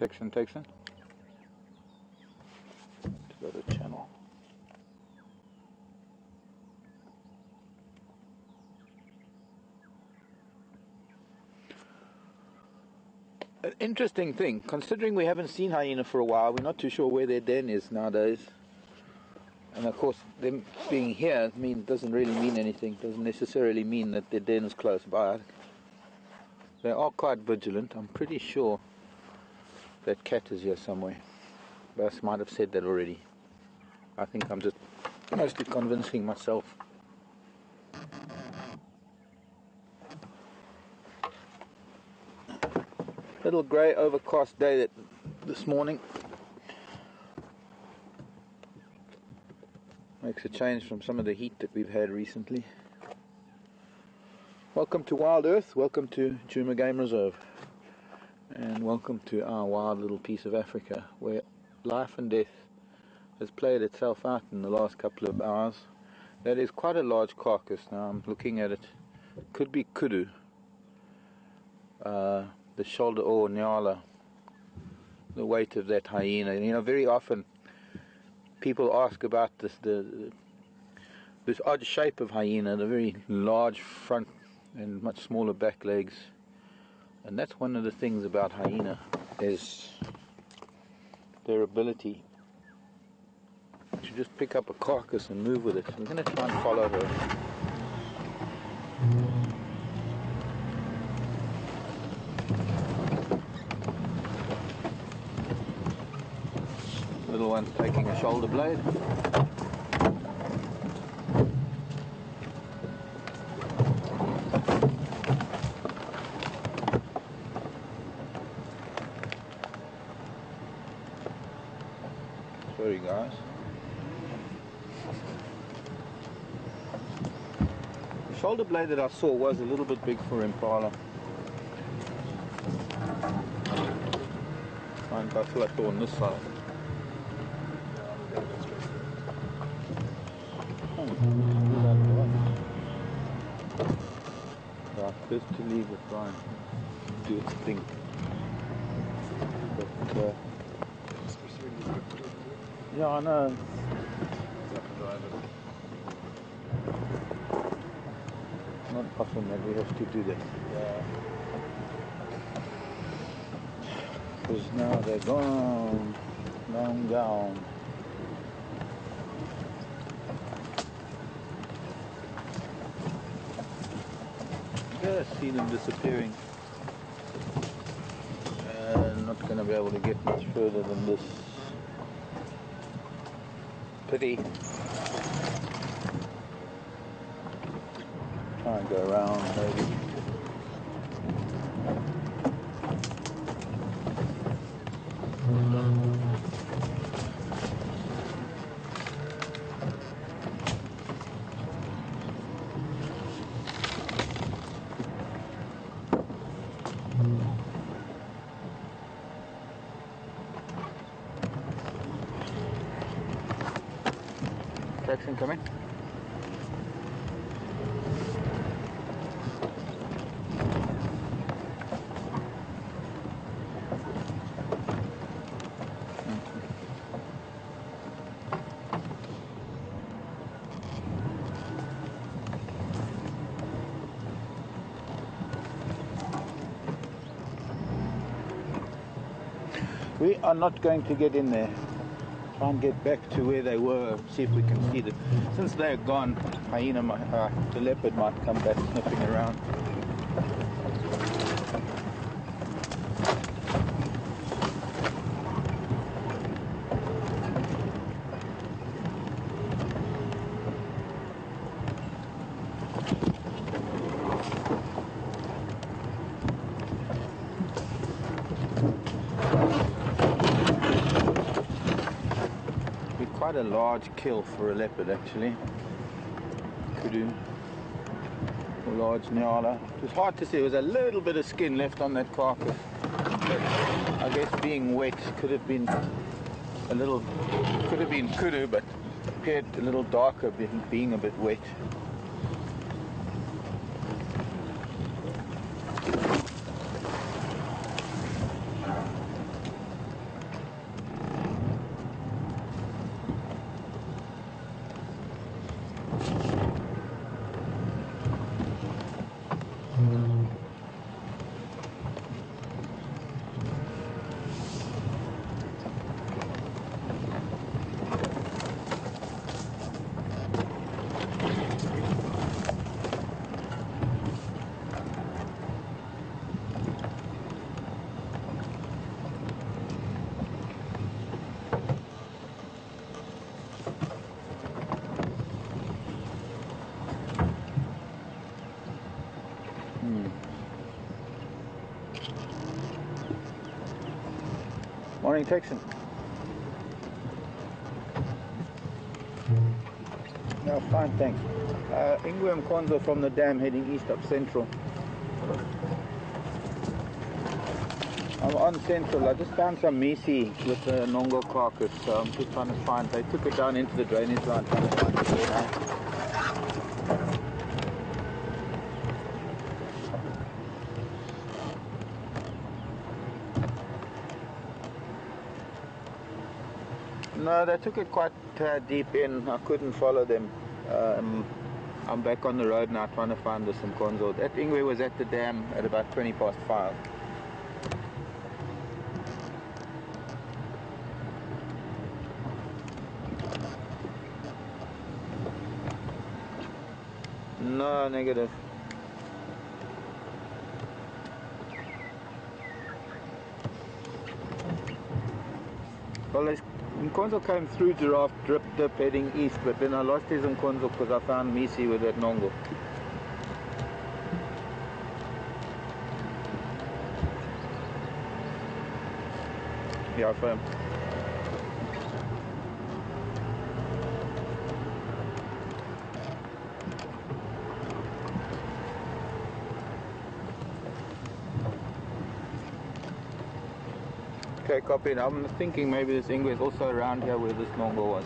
section takes in. To go to channel. An interesting thing, considering we haven't seen hyena for a while, we're not too sure where their den is nowadays. And of course, them being here doesn't really mean anything. Doesn't necessarily mean that their den is close by. They are quite vigilant. I'm pretty sure that cat is here somewhere. Bas might have said that already. I think I'm just mostly convincing myself. Little grey overcast day this morning. Makes a change from some of the heat that we've had recently. Welcome to WildEarth, welcome to Kunyuma Game Reserve, and welcome to our wild little piece of Africa where life and death has played itself out in the last couple of hours. That is quite a large carcass now. I'm looking at it. Could be kudu. The shoulder or nyala, the weight of that hyena. You know, very often people ask about this odd shape of hyena, the very large front and much smaller back legs. And that's one of the things about hyena, is their ability to just pick up a carcass and move with it. We're going to try and follow her. Little one's taking a shoulder blade. Sorry guys. The shoulder blade that I saw was a little bit big for Impala. Find buffalo on this side. Right, first to leave it right, do its thing. But, yeah, I know. Not often that we have to do that. Because now they're gone, long gone. I see them disappearing. Not going to be able to get much further than this. Pity. Try and go around maybe. Jackson, come in. We are not going to get in there. Try and get back to where they were, see if we can see them. Since they're gone, hyena, the leopard might come back sniffing around. Quite a large kill for a leopard actually. Kudu, or large nyala. It was hard to see. There was a little bit of skin left on that carcass. But I guess being wet could have been kudu, but appeared a little darker being a bit wet. Morning, Texan. No, fine, thanks. Ingwe and Konzo from the dam heading east up Central. I'm on Central. I just found some Misi with a Nongo carcass, so I'm just trying to find. They took it down into the drainage line, trying to find it there now. No, they took it quite deep in. I couldn't follow them. I'm back on the road now trying to find the Simkonzo. That Ingwe was at the dam at about 5:20. No, negative. Well, Nkonzo came through Giraffe, dip heading east, but then I lost his Nkonzo because I found Misi with that Nongo. Yeah, I found. Okay, copied. I'm thinking maybe this Ingwe is also around here where this Nongo was.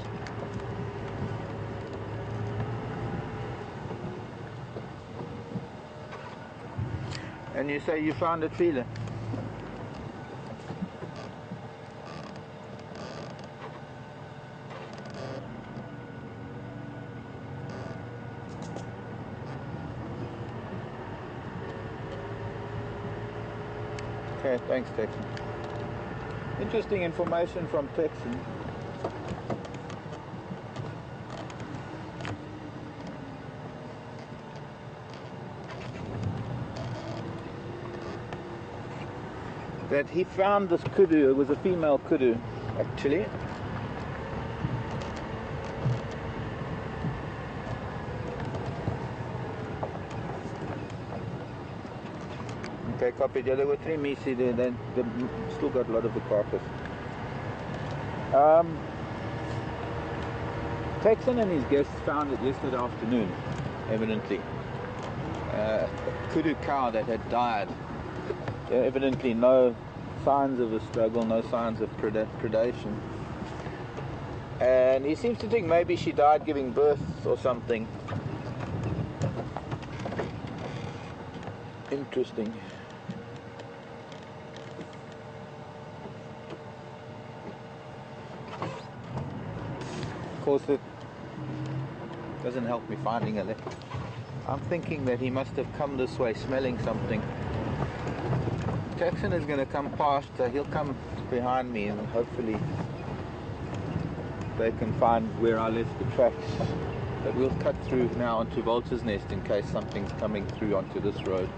And you say you found a feeler? Okay, thanks, Texan. Interesting information from Texan. That he found this kudu. It was a female kudu, actually. Okay, copied. Yeah, there were 3 Misi there. They still got a lot of the carcass. Texan and his guests found it yesterday afternoon, evidently. A kudu cow that had died. Evidently no signs of a struggle, no signs of predation. And he seems to think maybe she died giving birth or something. Interesting. Of course, it doesn't help me finding it. I'm thinking that he must have come this way smelling something. Texan is going to come past, he'll come behind me and hopefully they can find where I left the tracks. But we'll cut through now onto Vulture's Nest in case something's coming through onto this road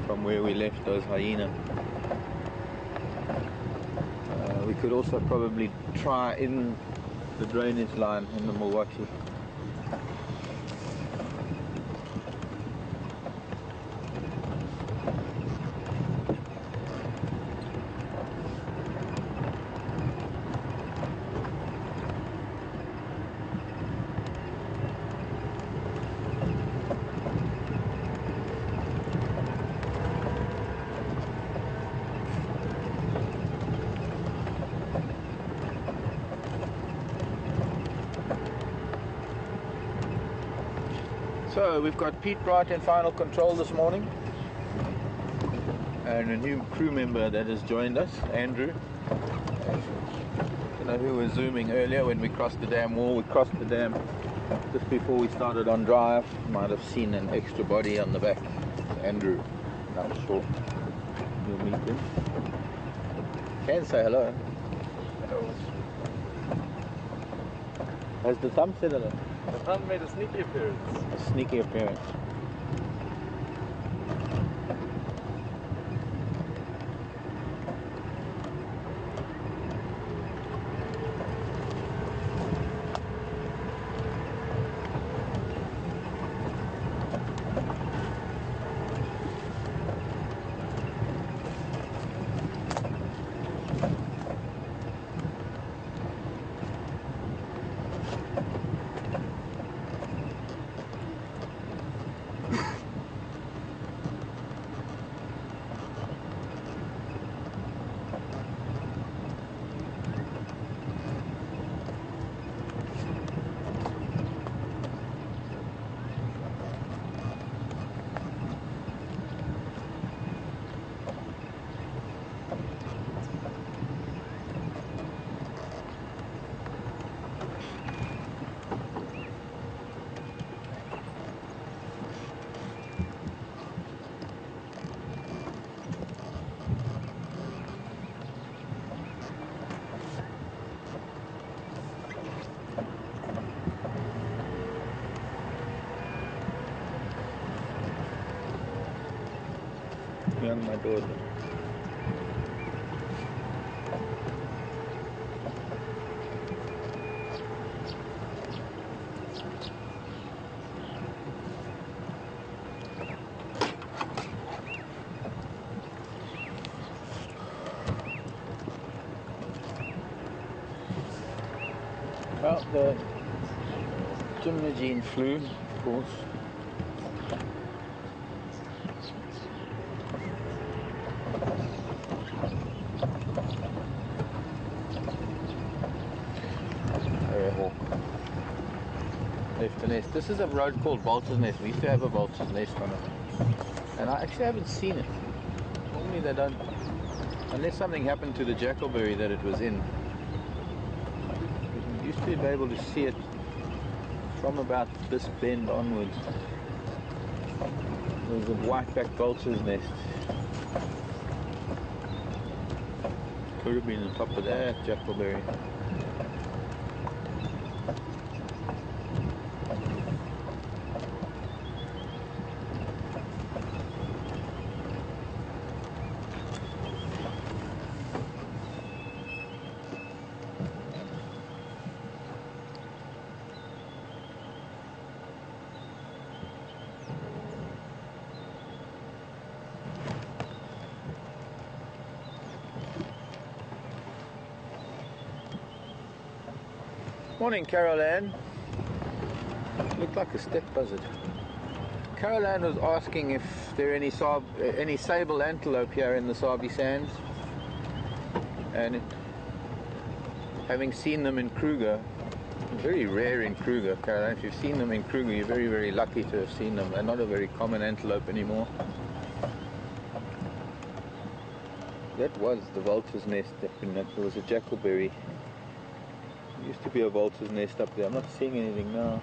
from where we left those hyena. We could also probably try in the drainage line in the Milwaukee. So we've got Pete Bright in final control this morning, and a new crew member that has joined us, Andrew. You know who was zooming earlier when we crossed the dam wall. We crossed the dam just before we started on drive. You might have seen an extra body on the back. Andrew, I'm sure you'll meet him. Can say hello. Hello. Has the thumb said hello? The thumb made a sneaky appearance. A sneaky appearance. young my daughter. Well, the gymnogene flew, of course. Left a nest. This is a road called Vulture's Nest. We used to have a vulture's nest on it. And I actually haven't seen it. Normally they don't, unless something happened to the jackalberry that it was in. We used to be able to see it from about this bend onwards. There's a white-backed vulture's nest. Could have been on top of that jackalberry. Morning, Carol Ann. Looked like a steppe buzzard. Carol Ann was asking if there are any sable antelope here in the Sabi Sands, and having seen them in Kruger, very rare in Kruger, Carol Ann. If you've seen them in Kruger, you're very, very lucky to have seen them. They're not a very common antelope anymore. That was the vulture's nest. There was a jackalberry. There used to be a vulture's nest up there. I'm not seeing anything now.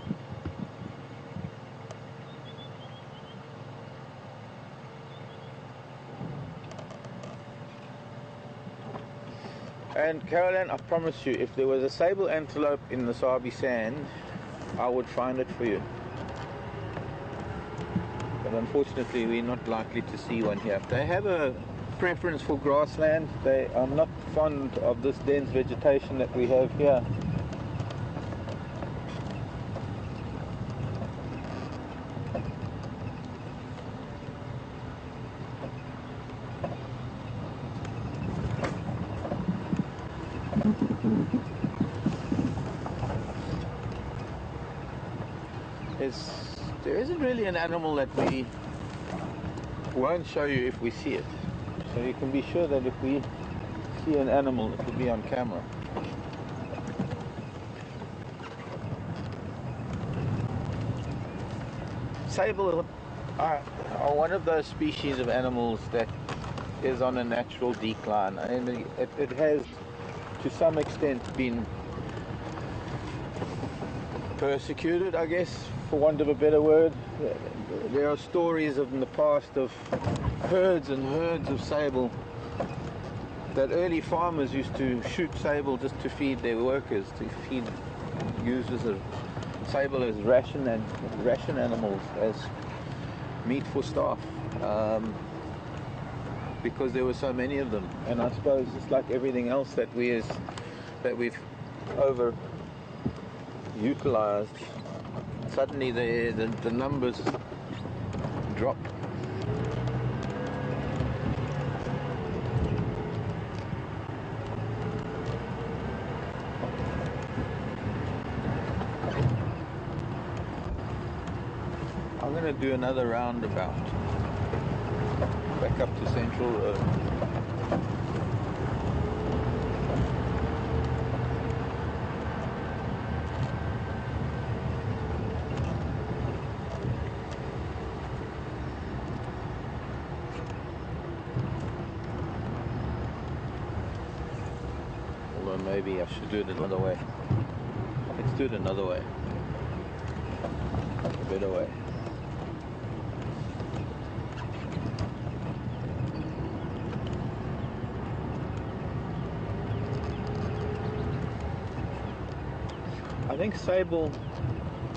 And Caroline, I promise you, if there was a sable antelope in the Sabi Sand, I would find it for you. But unfortunately, we're not likely to see one here. They have a preference for grassland. They are not fond of this dense vegetation that we have here. There isn't really an animal that we won't show you if we see it. So you can be sure that if we see an animal, it will be on camera. Sable are one of those species of animals that is on a natural decline. And it has, to some extent, been persecuted, I guess, for want of a better word. There are stories in the past of herds and herds of sable, that early farmers used to shoot sable just to feed their workers, to use as a sable as ration animals, as meat for staff, because there were so many of them. And I suppose it's like everything else that we've utilized. Suddenly the numbers drop. I'm going to do another roundabout back up to Central Road. Maybe I should do it another way. Let's do it another way. A better way. I think sable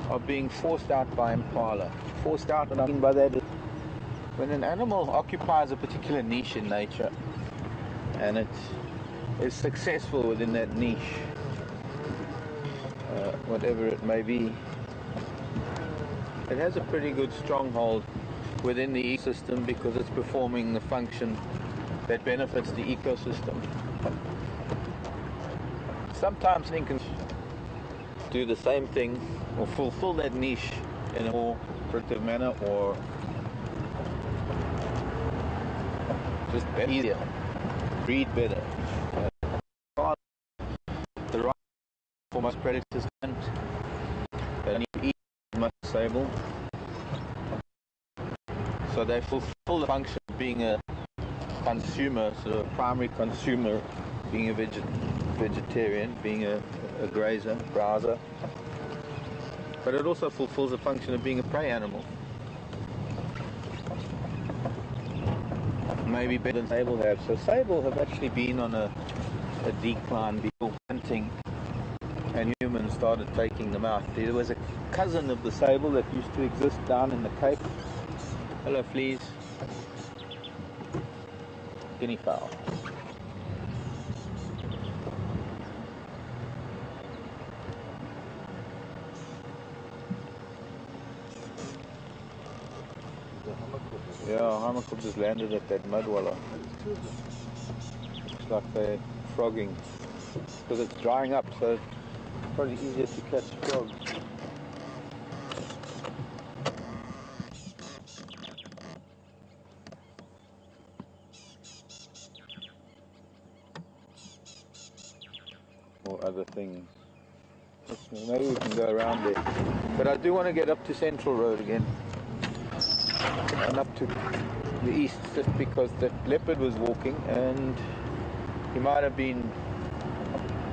are being forced out by impala. Forced out, and I mean by that is when an animal occupies a particular niche in nature and it is successful within that niche, whatever it may be, it has a pretty good stronghold within the ecosystem because it's performing the function that benefits the ecosystem. Sometimes things can do the same thing or fulfill that niche in a more productive manner, or just easier, breed better. The right for most predators don't. They need to eat much sable, so they fulfill the function of being a consumer, sort of a primary consumer, being a vegetarian, being a grazer, browser. But it also fulfills the function of being a prey animal. Maybe better than sable have. So sable have actually been on a decline before hunting and humans started taking them out. There was a cousin of the sable that used to exist down in the Cape. Hello, fleas. Guinea fowl. Yeah, Hamakub just landed at that mudwalla. Looks like they're frogging because it's drying up, so it's probably easier to catch frogs. Or other things. Maybe we can go around there. But I do want to get up to Central Road again. And up to the east, just because that leopard was walking and he might have been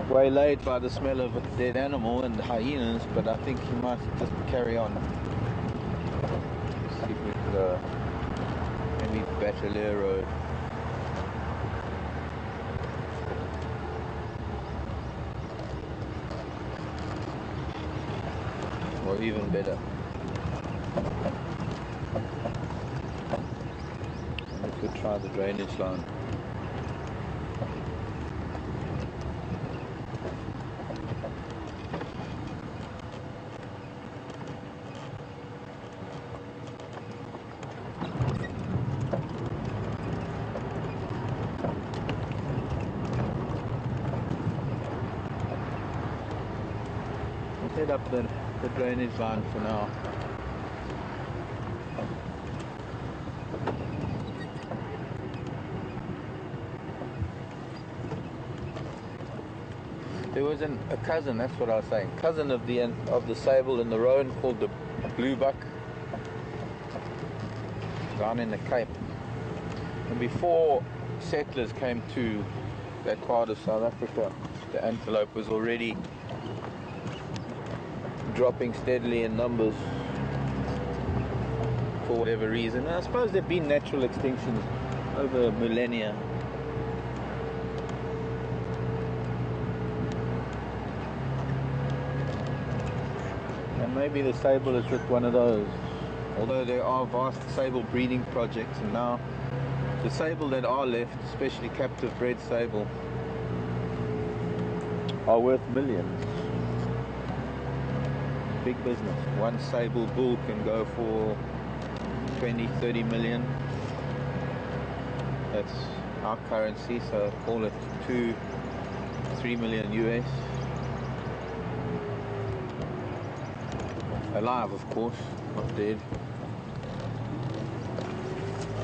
waylaid by the smell of a dead animal and the hyenas, but I think he might just carry on. See if we can go maybe Bachelier Road. Or even better. We could try the drainage line. Let's head up the drainage line for now. There was a cousin, that's what I was saying, cousin of the sable in the Rhone called the blue buck down in the Cape. And before settlers came to that part of South Africa, the antelope was already dropping steadily in numbers for whatever reason. And I suppose there have been natural extinctions over millennia. And maybe the sable is just one of those. Although there are vast sable breeding projects, and now the sable that are left, especially captive bred sable, are worth millions. Big business. One sable bull can go for 20-30 million. That's our currency, so call it 2-3 million US. Alive, of course, not dead.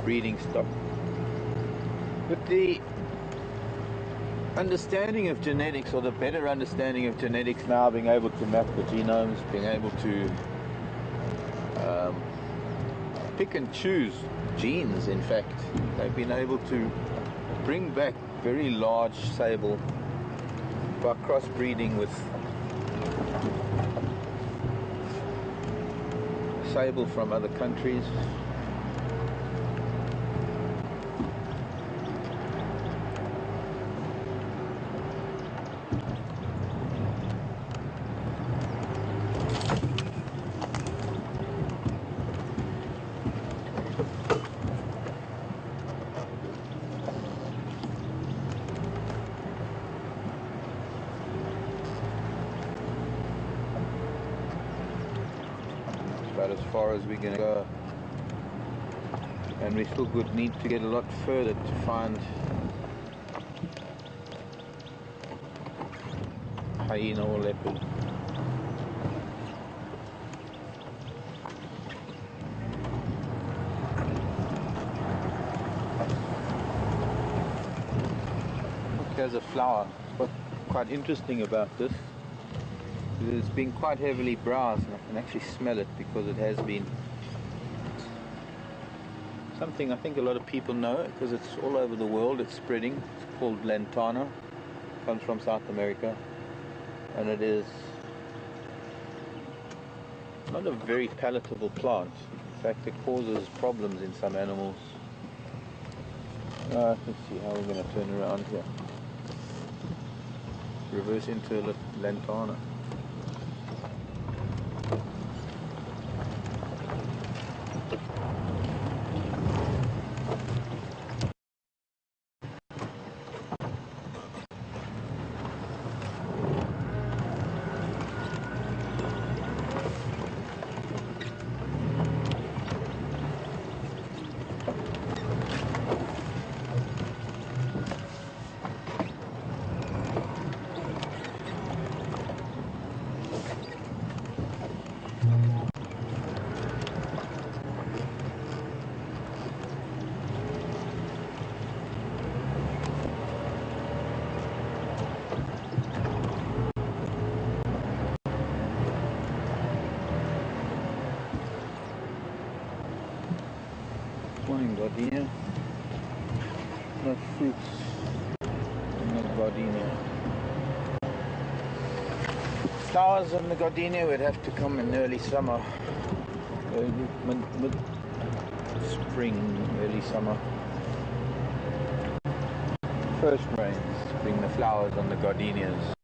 Breeding stock. But the understanding of genetics, or the better understanding of genetics now, being able to map the genomes, being able to pick and choose genes, in fact, they've been able to bring back very large sable by crossbreeding with sable from other countries. about as far as we're going to go. And we still would need to get a lot further to find hyena or leopard. Look, there's a flower. What's quite interesting about this is it's been quite heavily browsed, and I can actually smell it because it has been something I think a lot of people know because it's all over the world. It's spreading. It's called lantana. It comes from South America, and it is not a very palatable plant. In fact, it causes problems in some animals. Let's see how we're going to turn around here. Reverse into a lantana. Morning, gardenia. No fruits in the gardenia. Flowers in the gardenia would have to come in early summer, mid spring, early summer. First rains bring the flowers on the gardenias.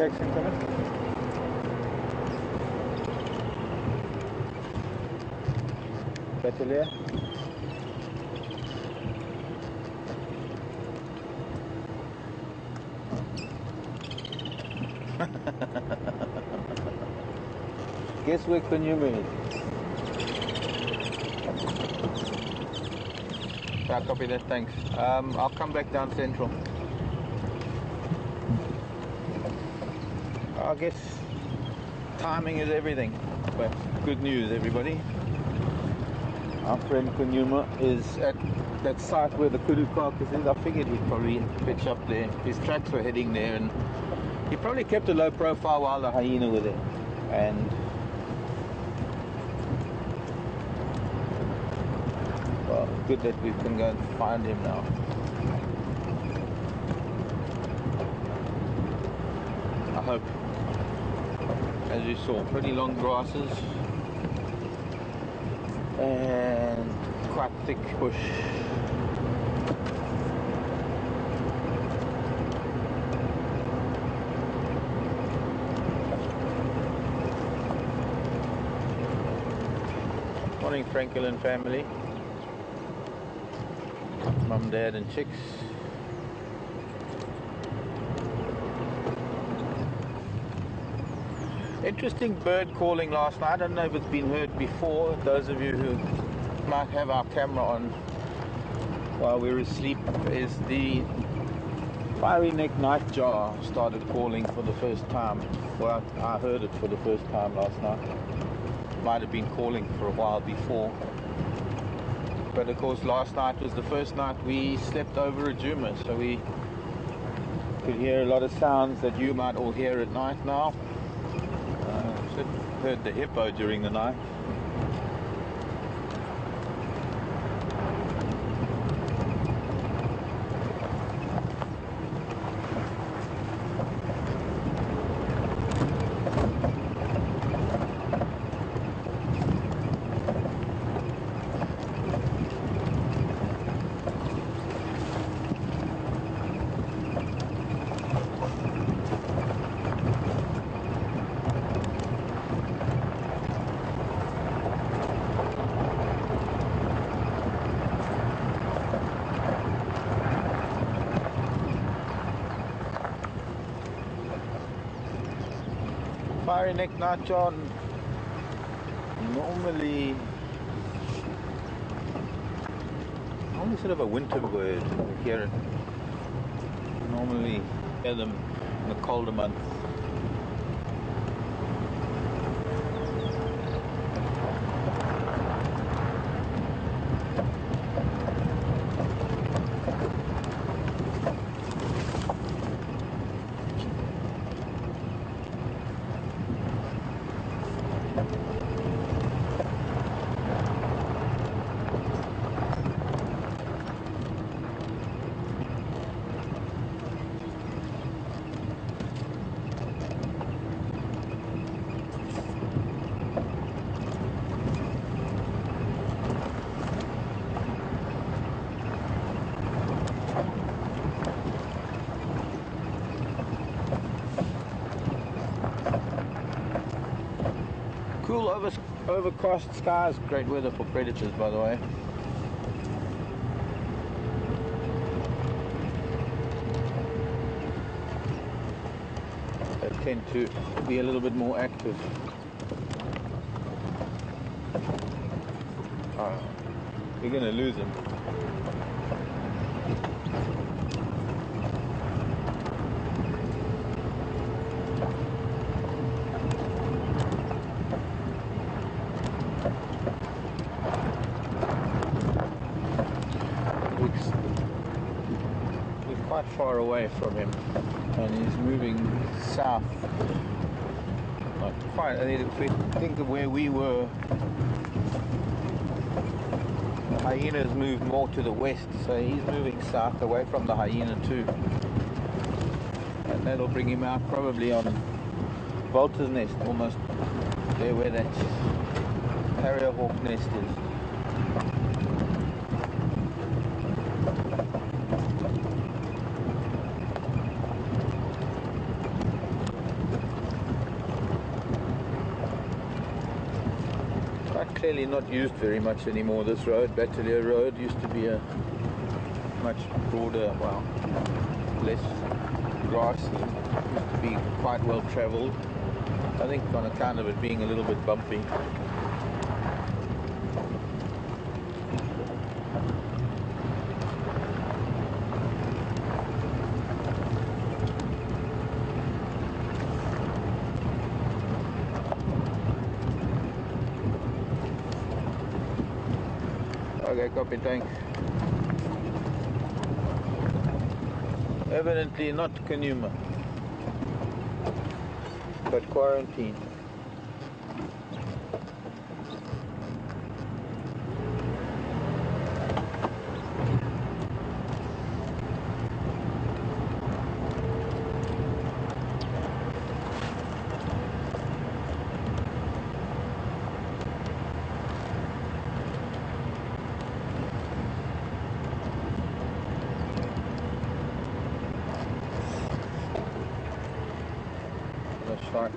Taxi coming. Batelier. Guess where Kunyuma is? Yeah, copy that, thanks. I'll come back down central. I guess timing is everything, but good news, everybody. Our friend Kunyuma is at that site where the kudu carcass is. I figured he'd probably pitch up there. His tracks were heading there, and he probably kept a low profile while the hyena were there. And well, it's good that we can go and find him now. I hope. As you saw, pretty long grasses and quite thick bush. Morning, Franklin family. Mum, Dad and chicks. Interesting bird calling last night. I don't know if it's been heard before. Those of you who might have our camera on while we're asleep, is the fiery neck nightjar started calling for the first time. Well, I heard it for the first time last night. Might have been calling for a while before. But of course last night was the first night we slept over a Juma, so we could hear a lot of sounds that you might all hear at night now. Heard the hippo during the night. Fiery neck nightjar normally sort of a winter bird. We hear it. Normally hear them in the colder months. Cool overcast skies, great weather for predators, by the way. They tend to be a little bit more active. We're going to lose them. Quite far away from him, and he's moving south. Not quite. I mean, if we think of where we were, the hyenas moved more to the west, so he's moving south away from the hyena too, and that'll bring him out probably on Vulture's nest, almost there where that carrier hawk nest is. Clearly not used very much anymore, this road. Battalier Road used to be a much broader, well, less grassy. It used to be quite well travelled. I think on account of it being a little bit bumpy. Okay, copy, thanks. Evidently not Kunyuma, but quarantine. Sharks.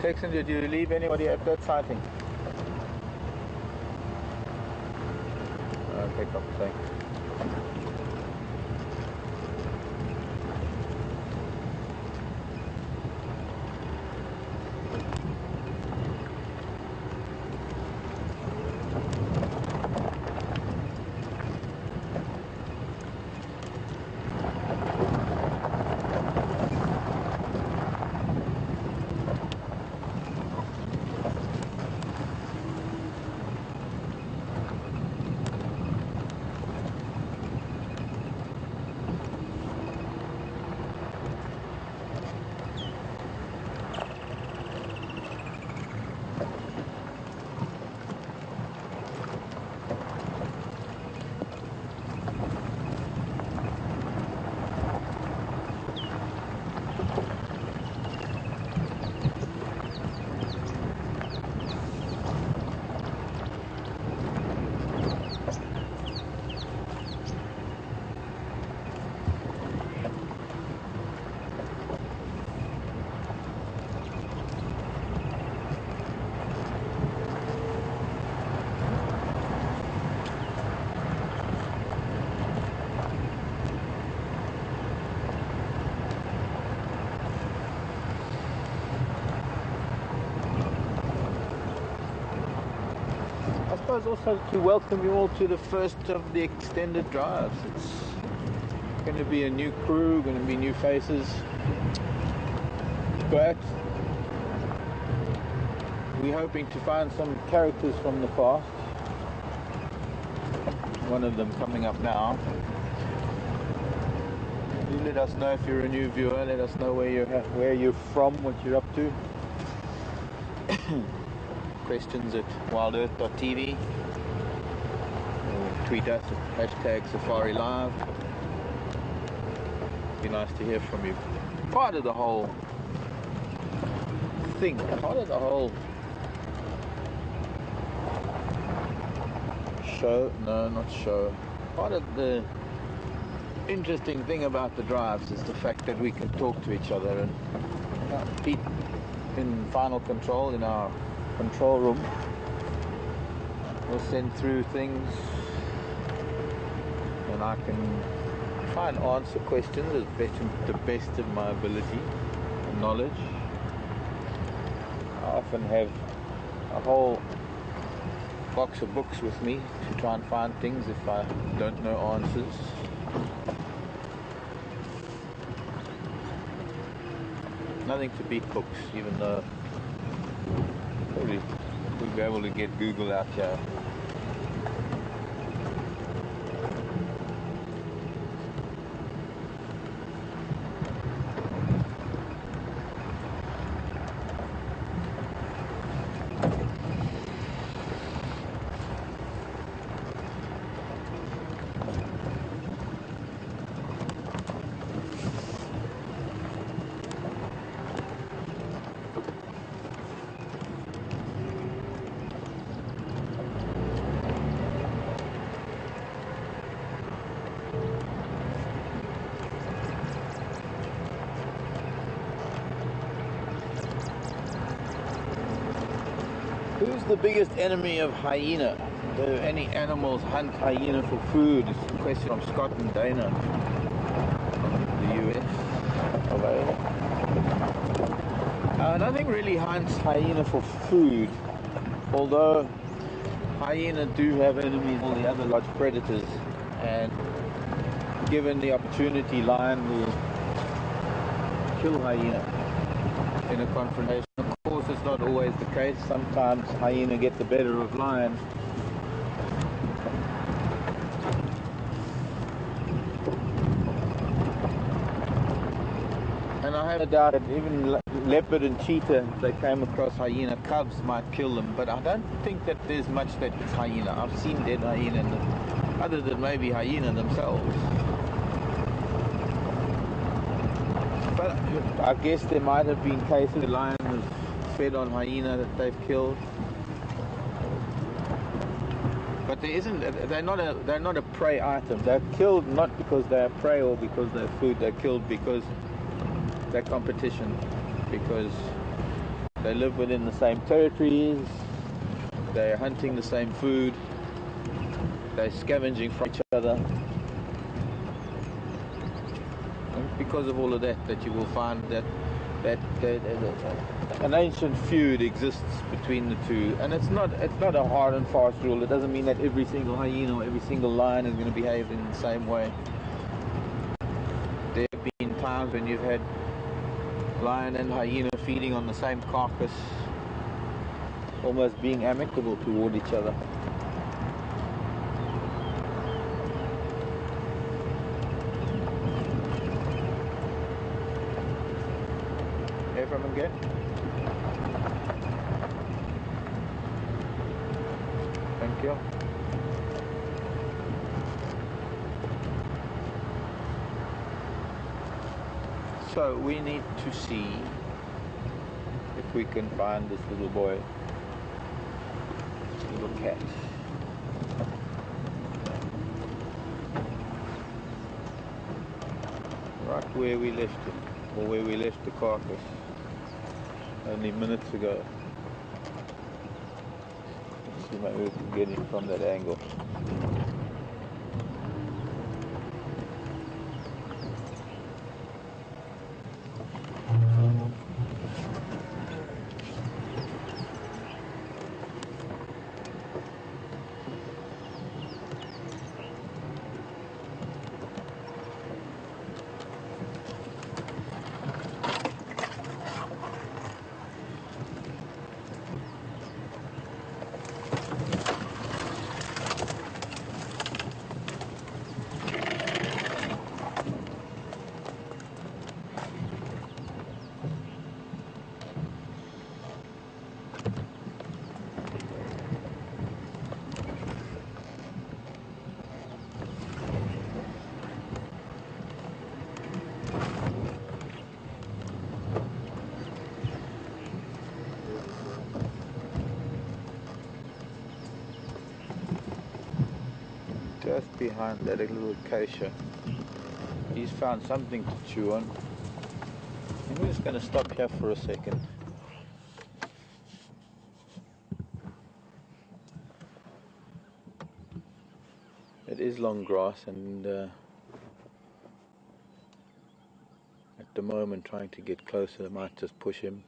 Texan, did you leave anybody at that sighting? Okay, copy, thanks. I suppose also to welcome you all to the first of the extended drives. It's going to be a new crew, going to be new faces, but we're hoping to find some characters from the past. One of them coming up now. Do let us know if you're a new viewer. Let us know where you're from, what you're up to. Questions at WildEarth.tv, or tweet us at #SafariLive. Be nice to hear from you. Part of the whole thing, part of the whole show, no, not show, part of the interesting thing about the drives is the fact that we can talk to each other, and Pete in final control in our control room will send through things and I can try and answer questions as best to the best of my ability and knowledge. I often have a whole box of books with me to try and find things if I don't know answers. Nothing to beat books, even though probably we'll be able to get Google out here. Who's the biggest enemy of hyena? Do any animals hunt hyena for food? It's a question from Scott and Dana from the US. Nothing really hunts hyena for food, although hyena do have enemies, all the other large predators, and given the opportunity, lion will kill hyena in a confrontation. Of course, it's not always the case. Sometimes hyena get the better of lion. And I have no doubt that even leopard and cheetah, if they came across hyena cubs, might kill them. But I don't think that there's much that it's hyena. I've seen dead hyena, other than maybe hyena themselves. But I guess there might have been cases where lion was fed on hyena that they've killed. But there isn't. They're not a prey item. They're killed not because they're prey or because they're food. They're killed because they're competition. Because they live within the same territories. They're hunting the same food. They're scavenging from each other. Because of all of that, you will find that an ancient feud exists between the two, and it's not a hard and fast rule. It doesn't mean that every single hyena or every single lion is going to behave in the same way. There have been times when you've had lion and hyena feeding on the same carcass, almost being amicable toward each other. From again. Thank you. So we need to see if we can find this little boy, this little cat. Right where we left him, or where we left the carcass. Only minutes ago. Let's see, maybe we can get in from that angle. Just behind that little acacia. He's found something to chew on. I'm just going to stop here for a second. It is long grass, and the moment trying to get closer. Might just push him.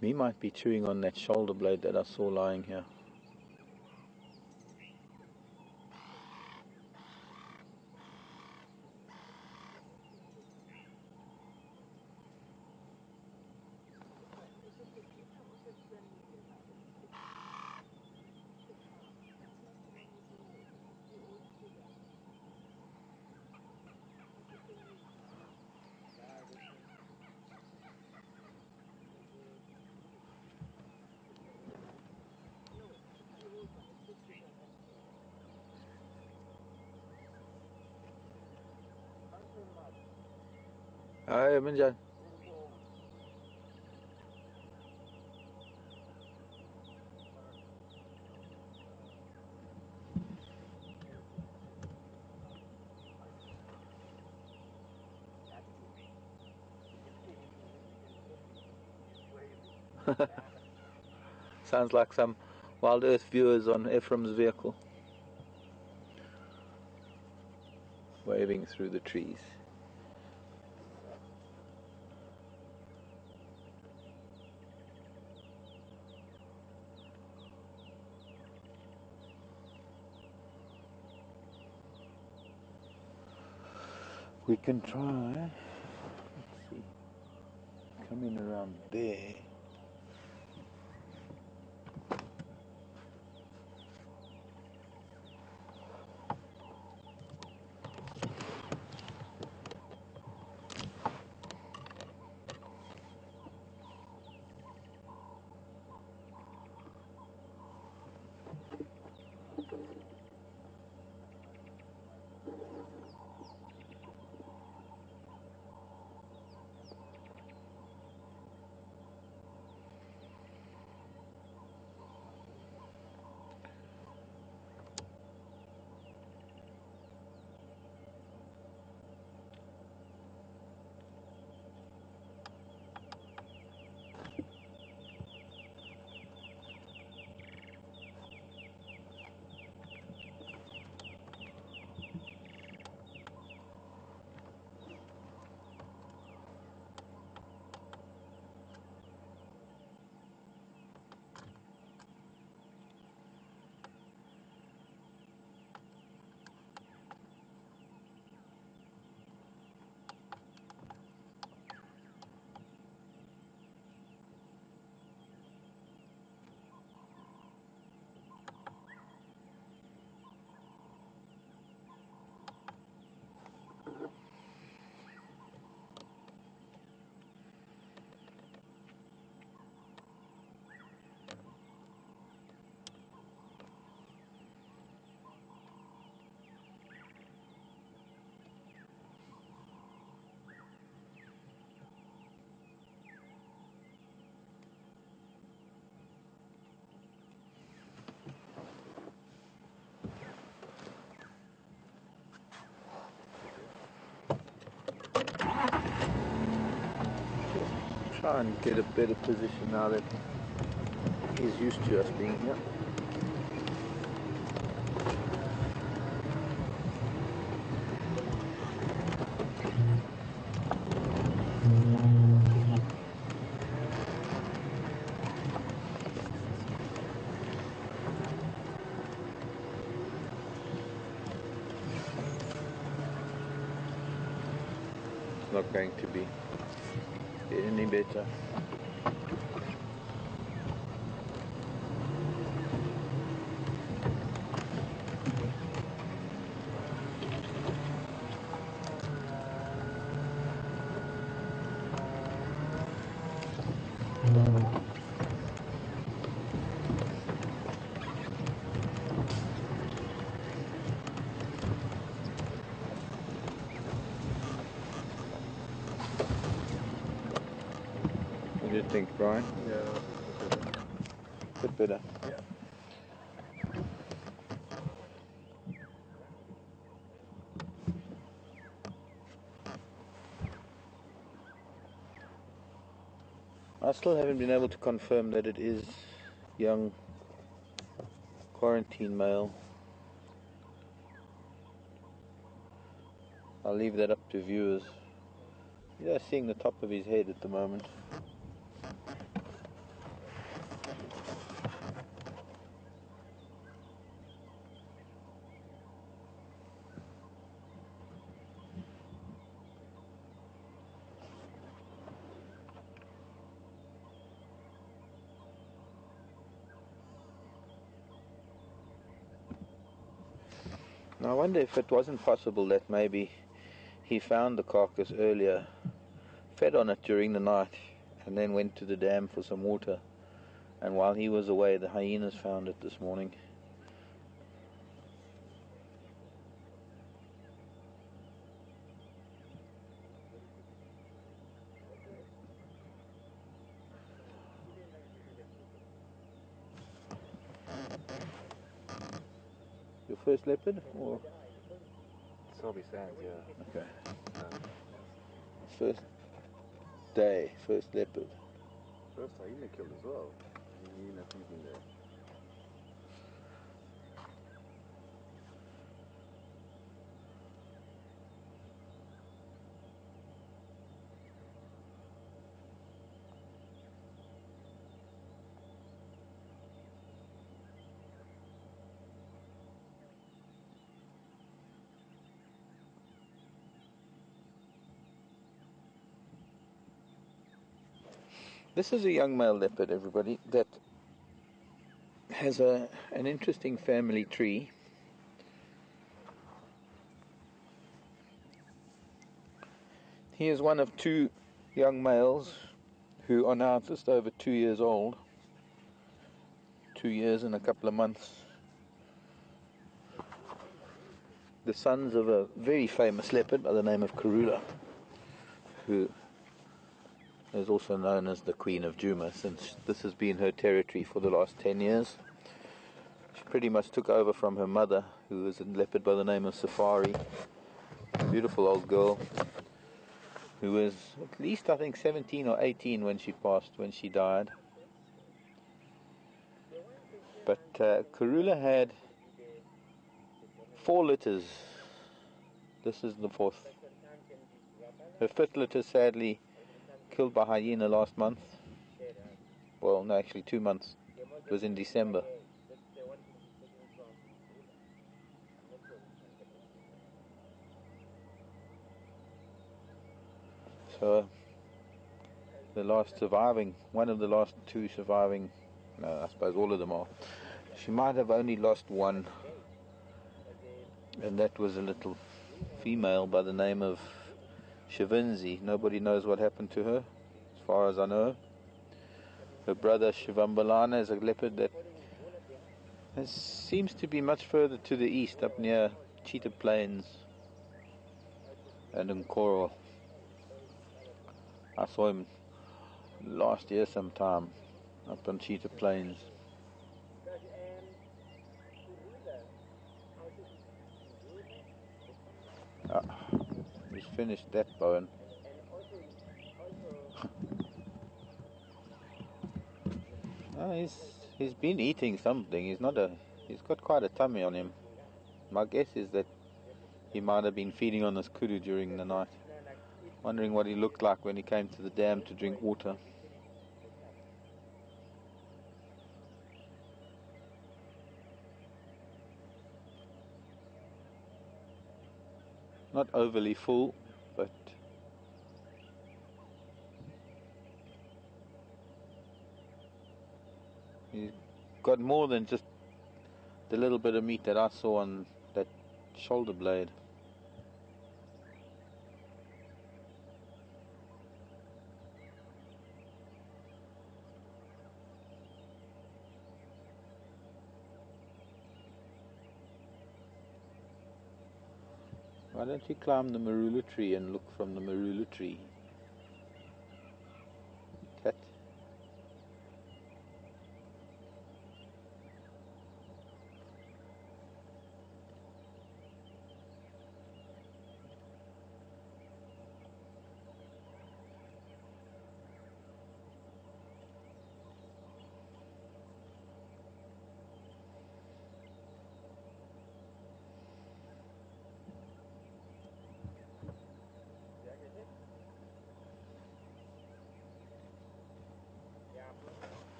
He might be chewing on that shoulder blade that I saw lying here. Hi, Manjan. Sounds like some WildEarth viewers on Ephraim's vehicle, waving through the trees. We can try. Let's see. Coming around there. Try and get a better position now that he's used to us being here. It's not going to be any better. What do you think, Brian? Yeah. A bit better. Yeah. I still haven't been able to confirm that it is young quarantine male. I'll leave that up to viewers. You're just seeing the top of his head at the moment. Now I wonder if it wasn't possible that maybe he found the carcass earlier, fed on it during the night, and then went to the dam for some water, and while he was away the hyenas found it this morning. Your first leopard? Or? Sobe Sands, yeah. Okay. First day, first leopard. First hyena killed as well. Hyena feeding there. This is a young male leopard, everybody, that has an interesting family tree. He is one of two young males who are now just over 2 years old. 2 years and a couple of months. The sons of a very famous leopard by the name of Kunyuma, who is also known as the Queen of Juma, since this has been her territory for the last 10 years. She pretty much took over from her mother, who was a leopard by the name of Safari. Beautiful old girl, who was at least, I think, 17 or 18 when she died. But Kunyuma had 4 litters. This is the 4th. Her 5th litter sadly killed by hyena last month. Well, no, actually 2 months. It was in December. So one of the last 2 surviving, no, I suppose all of them are. She might have only lost one, and that was a little female by the name of Shivanzi. Nobody knows what happened to her, as far as I know. Her brother Shivambalana is a leopard that seems to be much further to the east, up near Cheetah Plains and Nkoro. I saw him last year sometime up on Cheetah Plains. He's finished that bone. He's been eating something. He's got quite a tummy on him. My guess is that he might have been feeding on this kudu during the night. Wondering what he looked like when he came to the dam to drink water. Not overly full, but he's got more than just the little bit of meat that I saw on that shoulder blade. Why don't you climb the marula tree and look from the marula tree? Cat.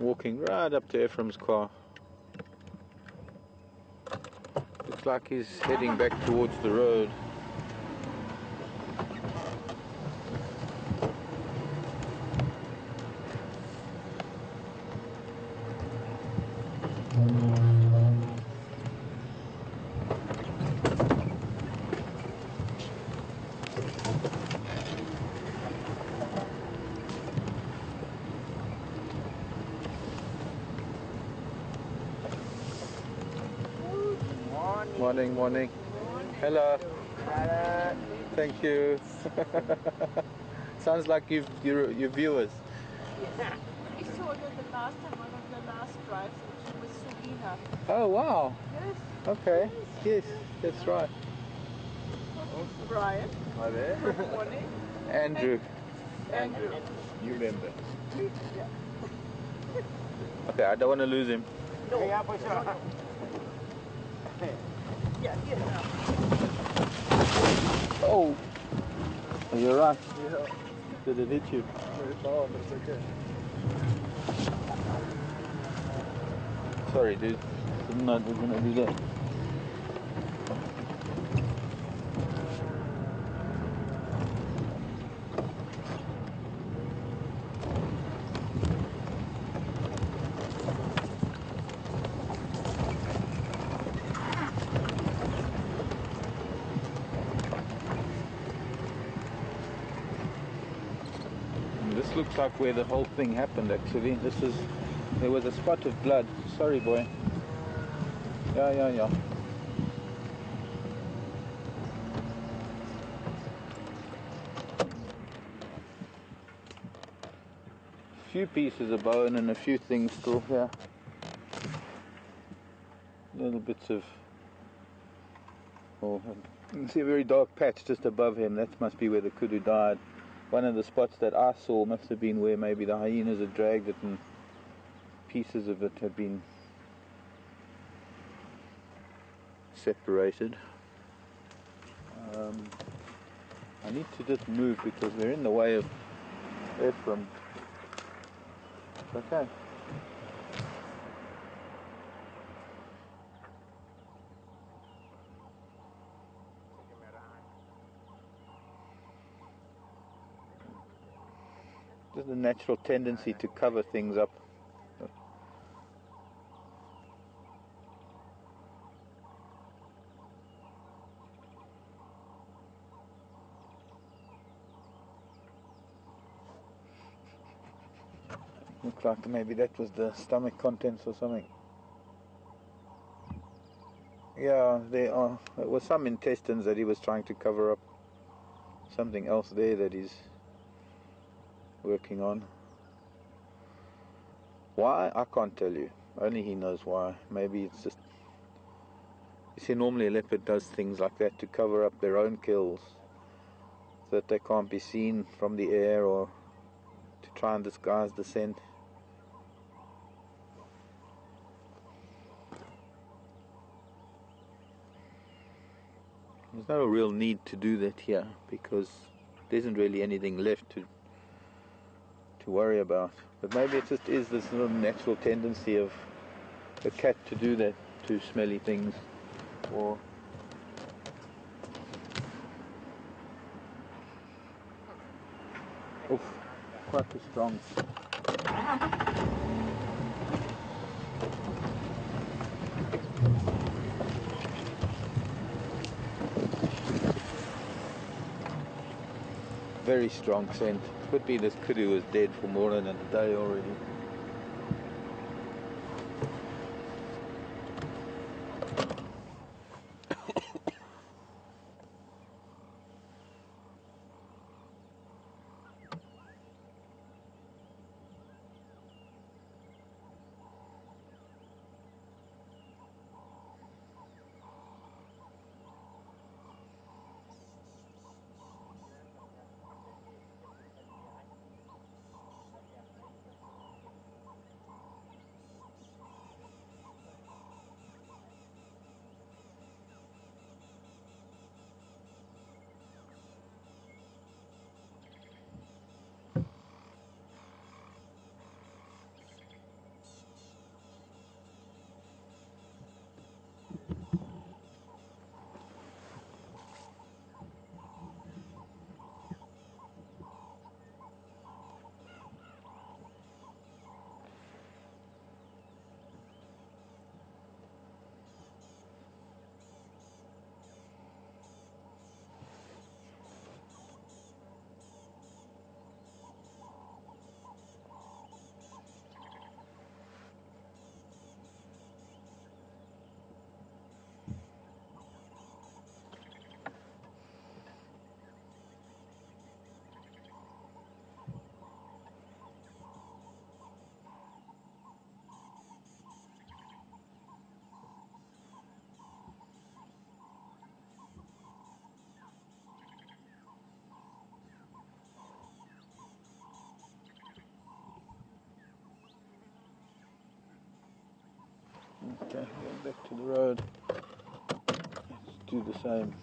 walking right up to Ephraim's car. Looks like he's heading back towards the road. Morning, morning. Hello. Thank you. Sounds like your viewers. Yeah. I saw you the last time, one of the last drives with Sulina. Oh, wow. Yes. Okay. Yes, that's right. Brian. Hi there. Good morning. Andrew. Andrew. New member. Yeah. Okay, I don't want to lose him. No. Yeah, here now. Oh. You're right. Yeah. Did it hit you? It's hard, but it's okay. Sorry, dude. Didn't know we were going to do that. This looks like where the whole thing happened actually. There was a spot of blood. Sorry, boy. Yeah. Few pieces of bone and a few things still here. Little bits of... Oh, you can see a very dark patch just above him. That must be where the kudu died. One of the spots that I saw must have been where maybe the hyenas had dragged it and pieces of it had been separated. I need to just move because we're in the way of Ephraim. Okay. There's a natural tendency to cover things up. Looks like maybe that was the stomach contents or something. Yeah, there was some intestines that he was trying to cover up. Something else there that he's working on. Why? I can't tell you. Only he knows why. Maybe it's just... You see, normally a leopard does things like that to cover up their own kills, so that they can't be seen from the air or to try and disguise the scent. There's no real need to do that here because there isn't really anything left to worry about. But maybe it just is this little natural tendency of a cat to do that to smelly things, or oof, quite a strong. Very strong scent. Could be this kudu was dead for more than a day already. back to the road. Let's do the same.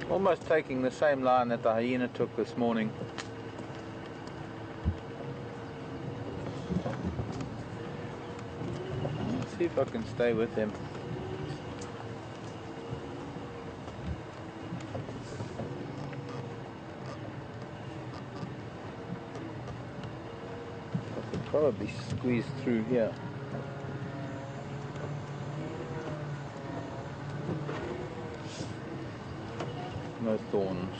Almost taking the same line that the hyena took this morning. Let's see if I can stay with him. I could probably squeeze through here. No thorns.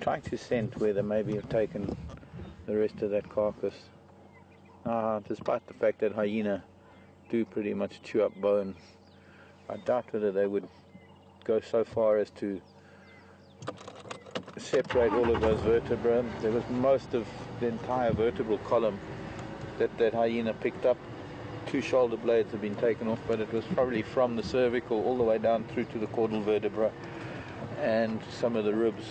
Trying to scent where they maybe have taken the rest of that carcass. Despite the fact that hyena do pretty much chew up bone, I doubt whether they would go so far as to separate all of those vertebrae. There was most of the entire vertebral column that hyena picked up. 2 shoulder blades have been taken off, but it was probably from the cervical all the way down through to the caudal vertebra and some of the ribs.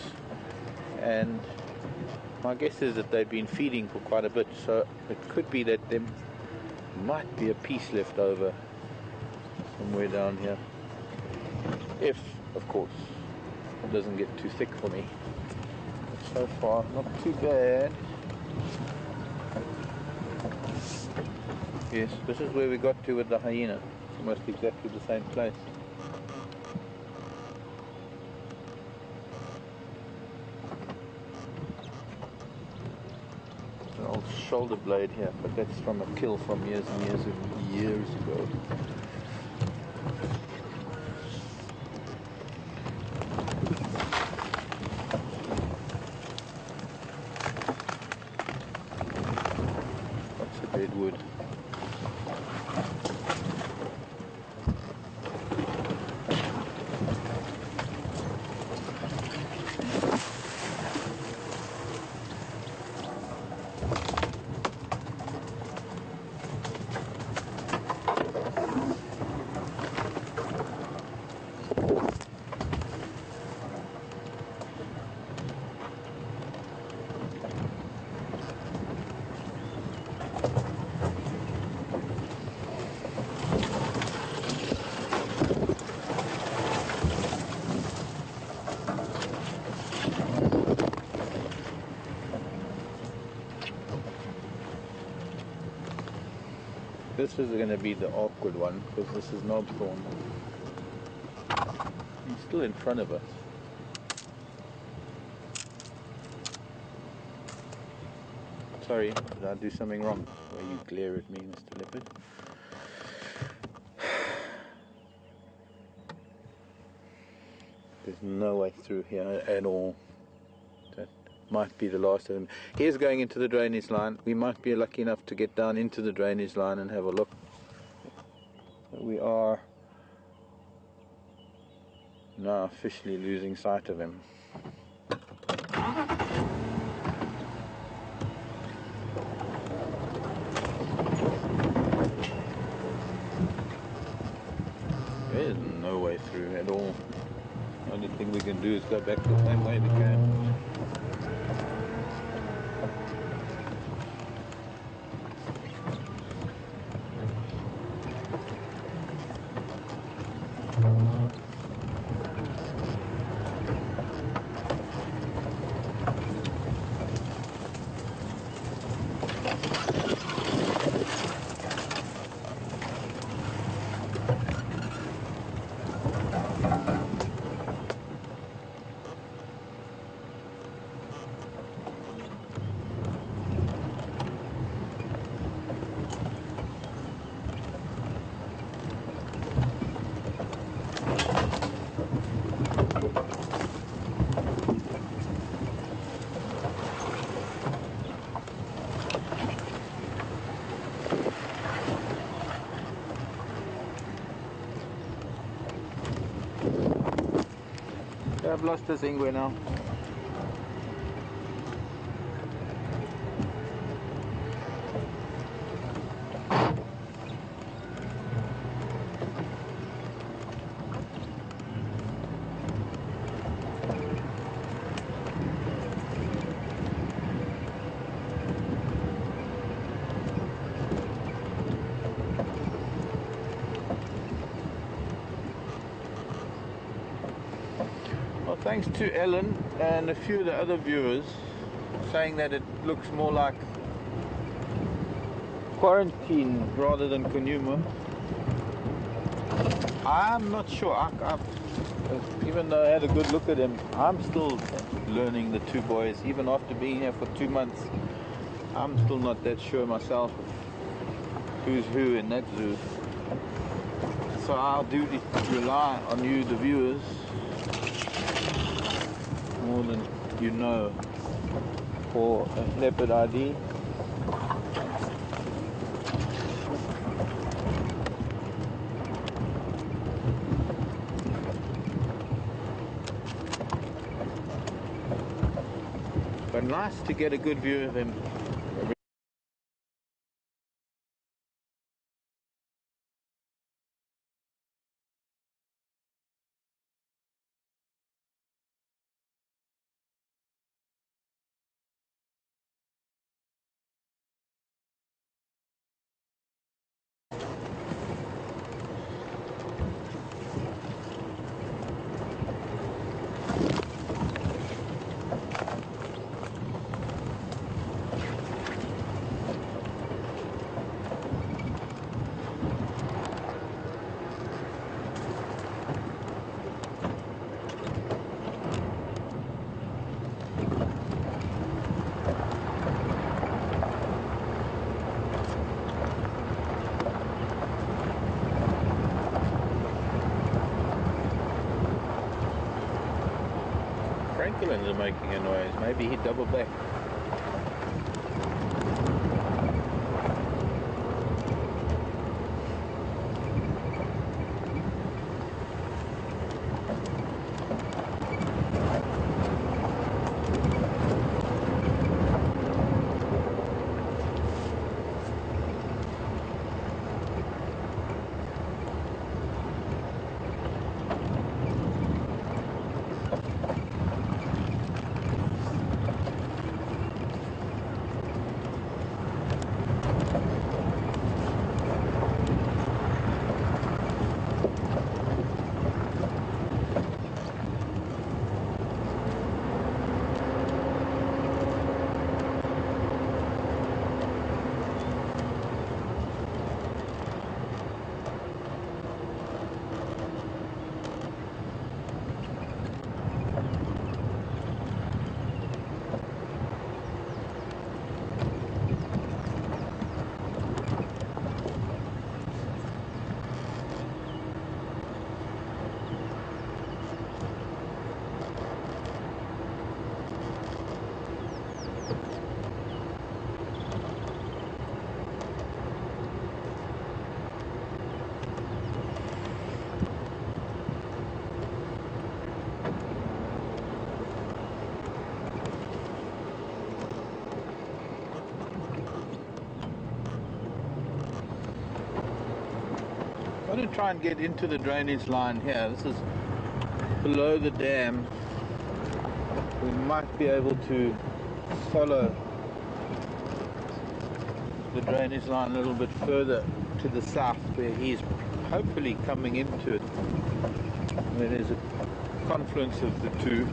And my guess is that they've been feeding for quite a bit, so it could be that there might be a piece left over somewhere down here. If, of course, it doesn't get too thick for me. But so far, not too bad. Yes, this is where we got to with the hyena. Almost exactly the same place. An old shoulder blade here, but that's from a kill from years and years and years ago. Lots of dead redwood. This is going to be the awkward one because this is knobthorn. He's still in front of us. Sorry, did I do something wrong? Why you glare at me, Mr. Leopard? There's no way through here at all. That might be the last of them. Here's going into the drainage line. We might be lucky enough to get down into the drainage line and have a look. We are now officially losing sight of him. There's no way through at all. The only thing we can do is go back the same way we came. I've lost this ingwe now. Thanks to Ellen and a few of the other viewers saying that it looks more like quarantine rather than Kunyuma. I'm not sure. Even though I had a good look at him, I'm still learning the two boys. Even after being here for 2 months, I'm still not that sure myself who's who in that zoo. So I'll do rely on you, the viewers, more than you know, for a leopard ID. But nice to get a good view of him. Franklin's are making a noise. Maybe he double back. I'm going to try and get into the drainage line here. This is below the dam. We might be able to follow the drainage line a little bit further to the south where he's hopefully coming into it. Where there's a confluence of the two.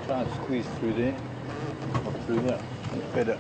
Try and squeeze through there, or through here, it's better.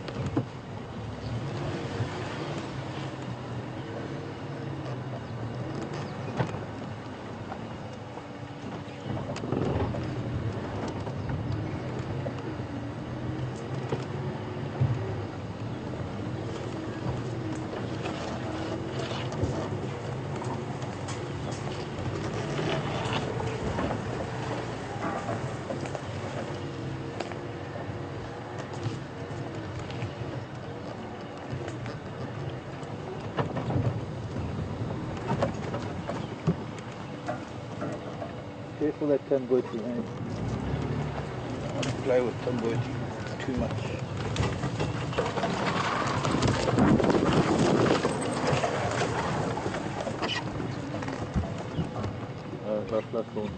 Careful that tumboti, eh? I don't play with tumboti too much. That's all.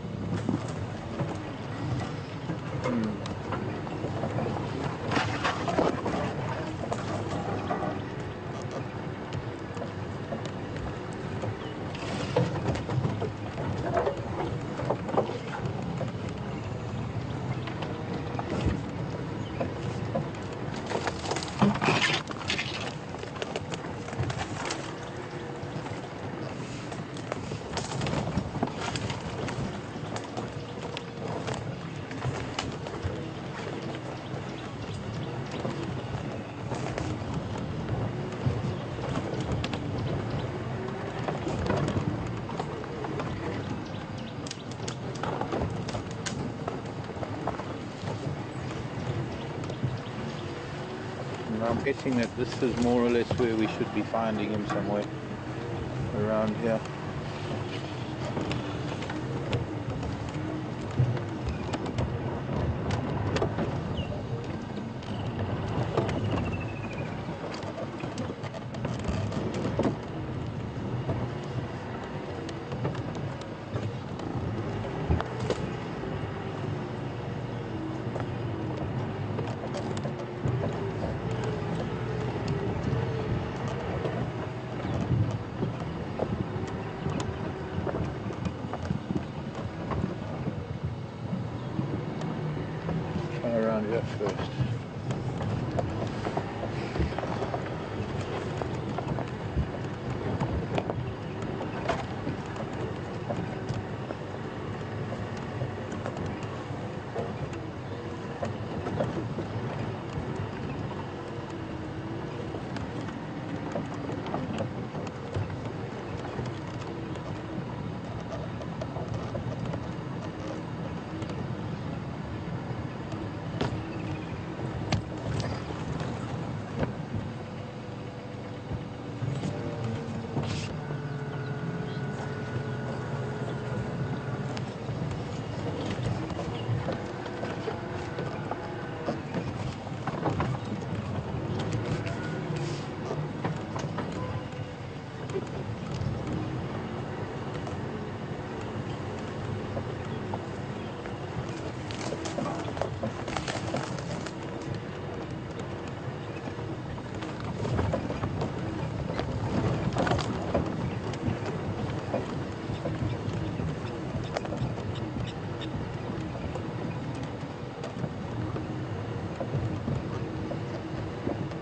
I'm guessing that this is more or less where we should be finding him, somewhere around here. Around here first.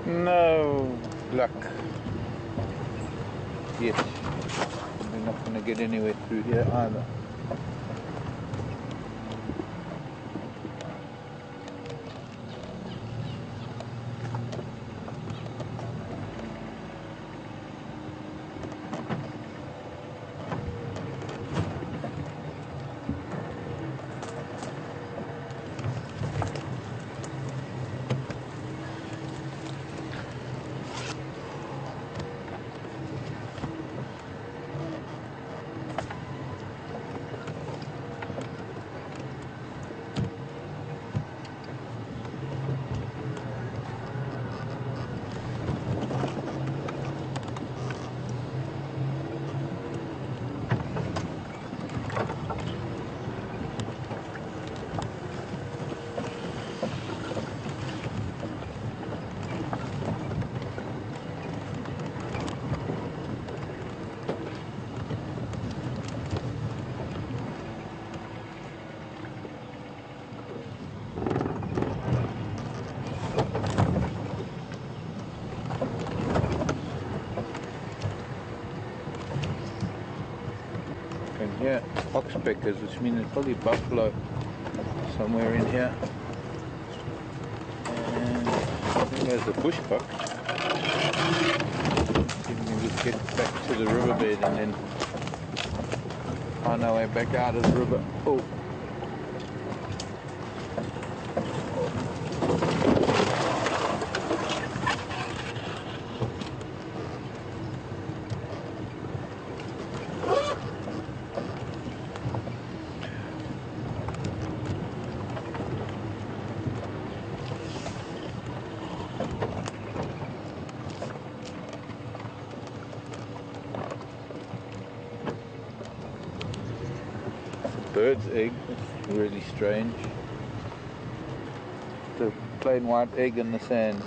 No luck yet. We're not going to get anywhere through here either. And here, oxpeckers, which means there's probably buffalo somewhere in here. And I think there's a bushbuck. See if we can just get back to the riverbed and then find our way back out of the river. Oh. Bird's egg, that's really strange. The plain white egg in the sand.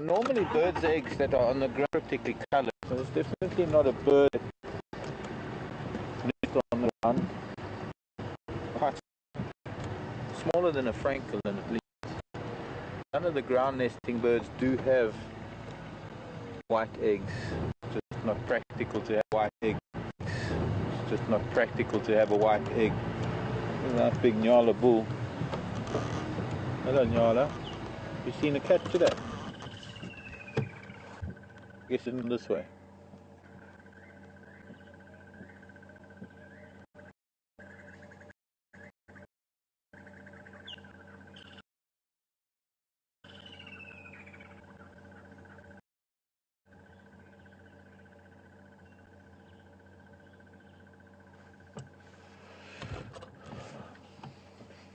Normally birds' eggs that are on the ground are particularly coloured, so it's definitely not a bird nest on the ground. Quite smaller than a francolin at least. None of the ground nesting birds do have white eggs. It's just not practical to have white eggs. It's just not practical to have a white egg. Look at that big Nyala bull. Hello Nyala. You seen a cat today? I guess it's this way.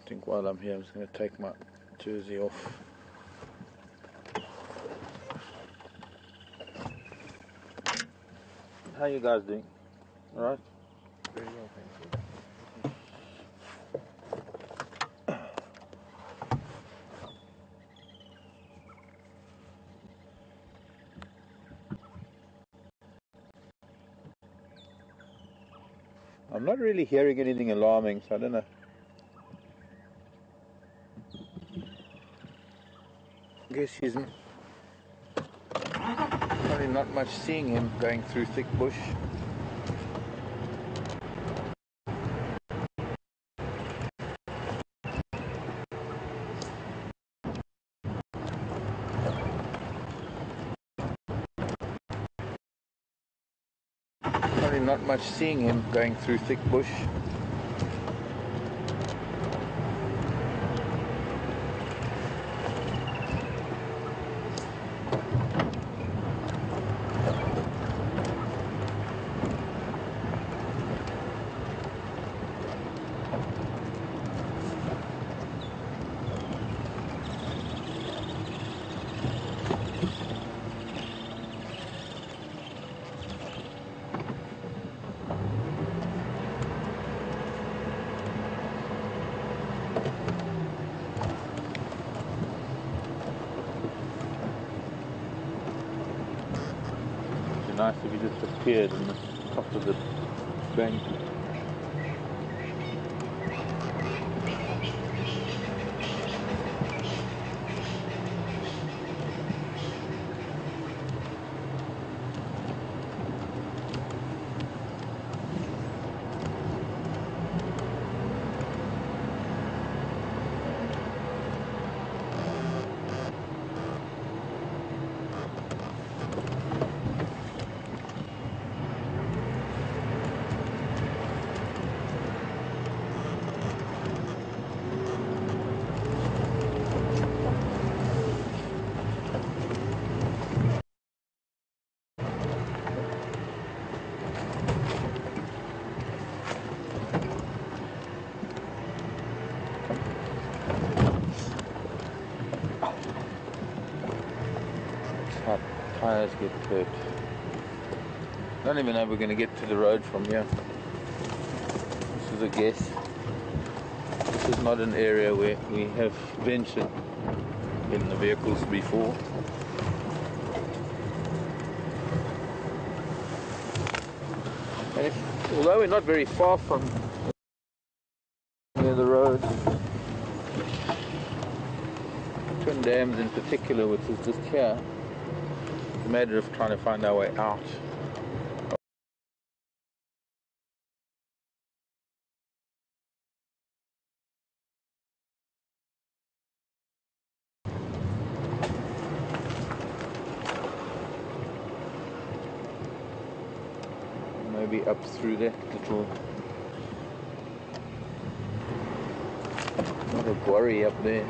I think while I'm here I'm just going to take my jersey off. How you guys doing? Alright? Very well, thank you. I'm not really hearing anything alarming, so I don't know. I guess he's probably not much seeing him going through thick bush. Probably not much seeing him going through thick bush. Nice if he just appeared on the top of the bank. Tires get hurt. I don't even know if we're going to get to the road from here. This is a guess. This is not an area where we have ventured in the vehicles before. And although we're not very far from near the road, Twin Dams in particular, which is just here, it's a matter of trying to find our way out. Maybe up through that little, not a quarry up there.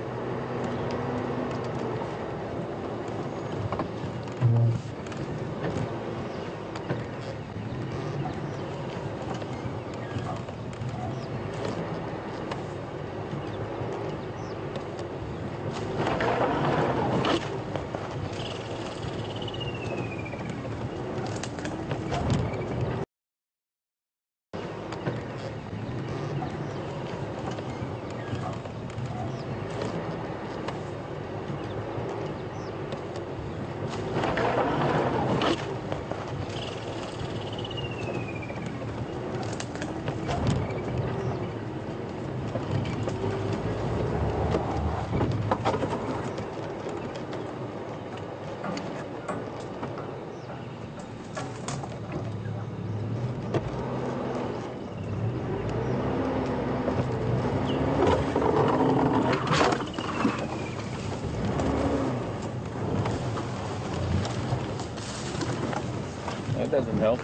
That doesn't help.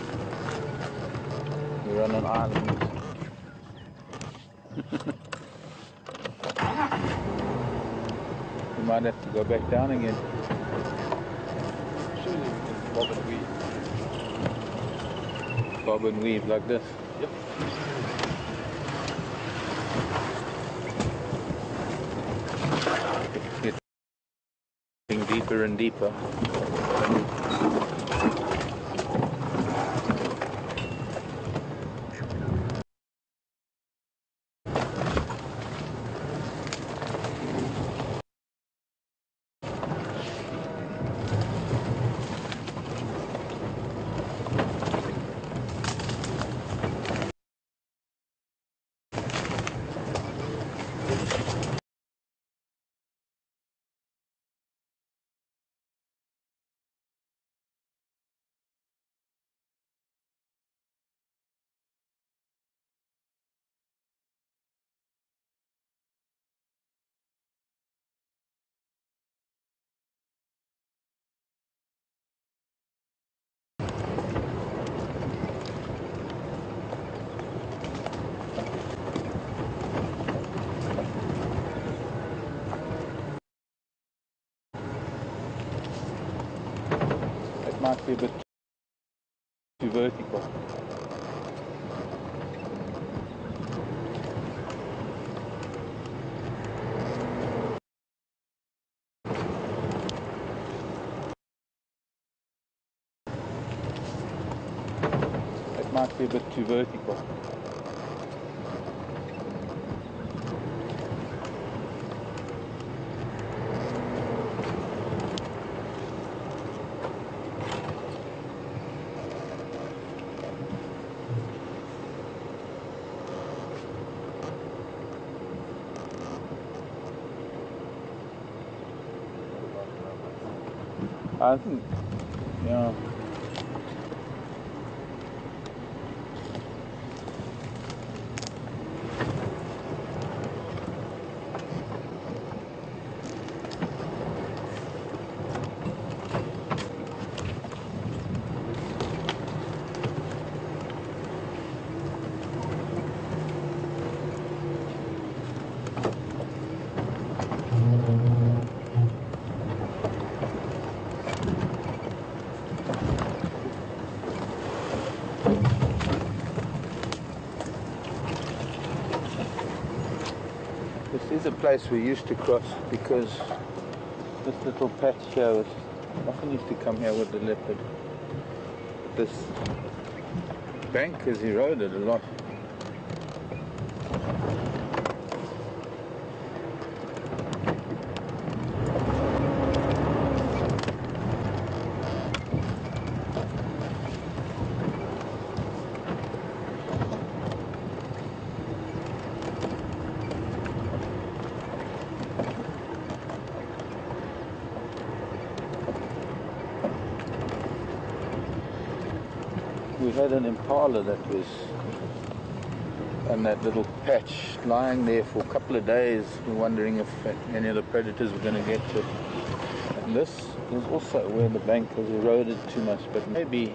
We're on an island. We might have to go back down again. Surely we can bob and weave. Bob and weave like this. Yep. It's getting deeper and deeper. might be a bit too vertical. It might be a bit too vertical. I think, yeah. This is a place we used to cross because this little patch here was often used to come here with the leopard. This bank has eroded a lot. We had an impala that was on that little patch lying there for a couple of days. We're wondering if any of the predators were going to get to it. And this is also where the bank has eroded too much, but maybe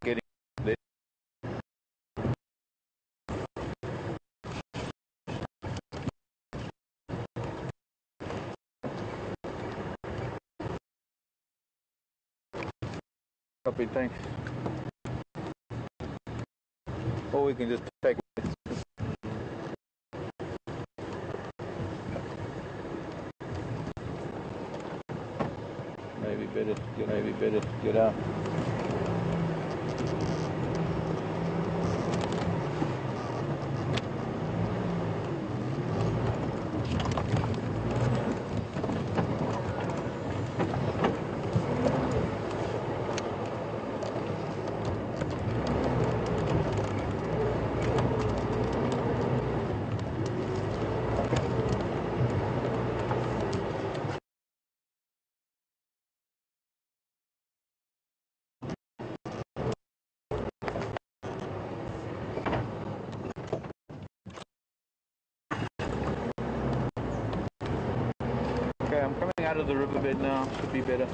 getting there. Copy, thanks. Or we can just take it. Maybe better to get out. Okay, I'm coming out of the riverbed now. Should be better.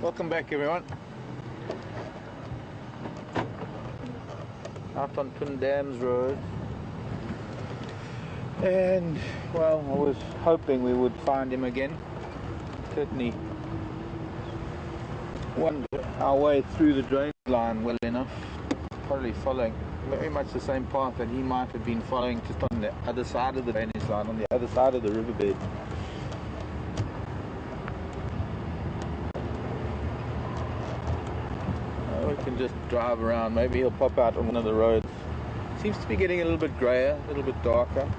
Welcome back, everyone. Out on Twin Dams Road. And, well, I was hoping we would find him again. Certainly won our way through the drain line well enough. probably following very much the same path that he might have been following, just on the other side of the drainage line, on the other side of the riverbed. We can just drive around. Maybe he'll pop out on one of the roads. Seems to be getting a little bit grayer, a little bit darker.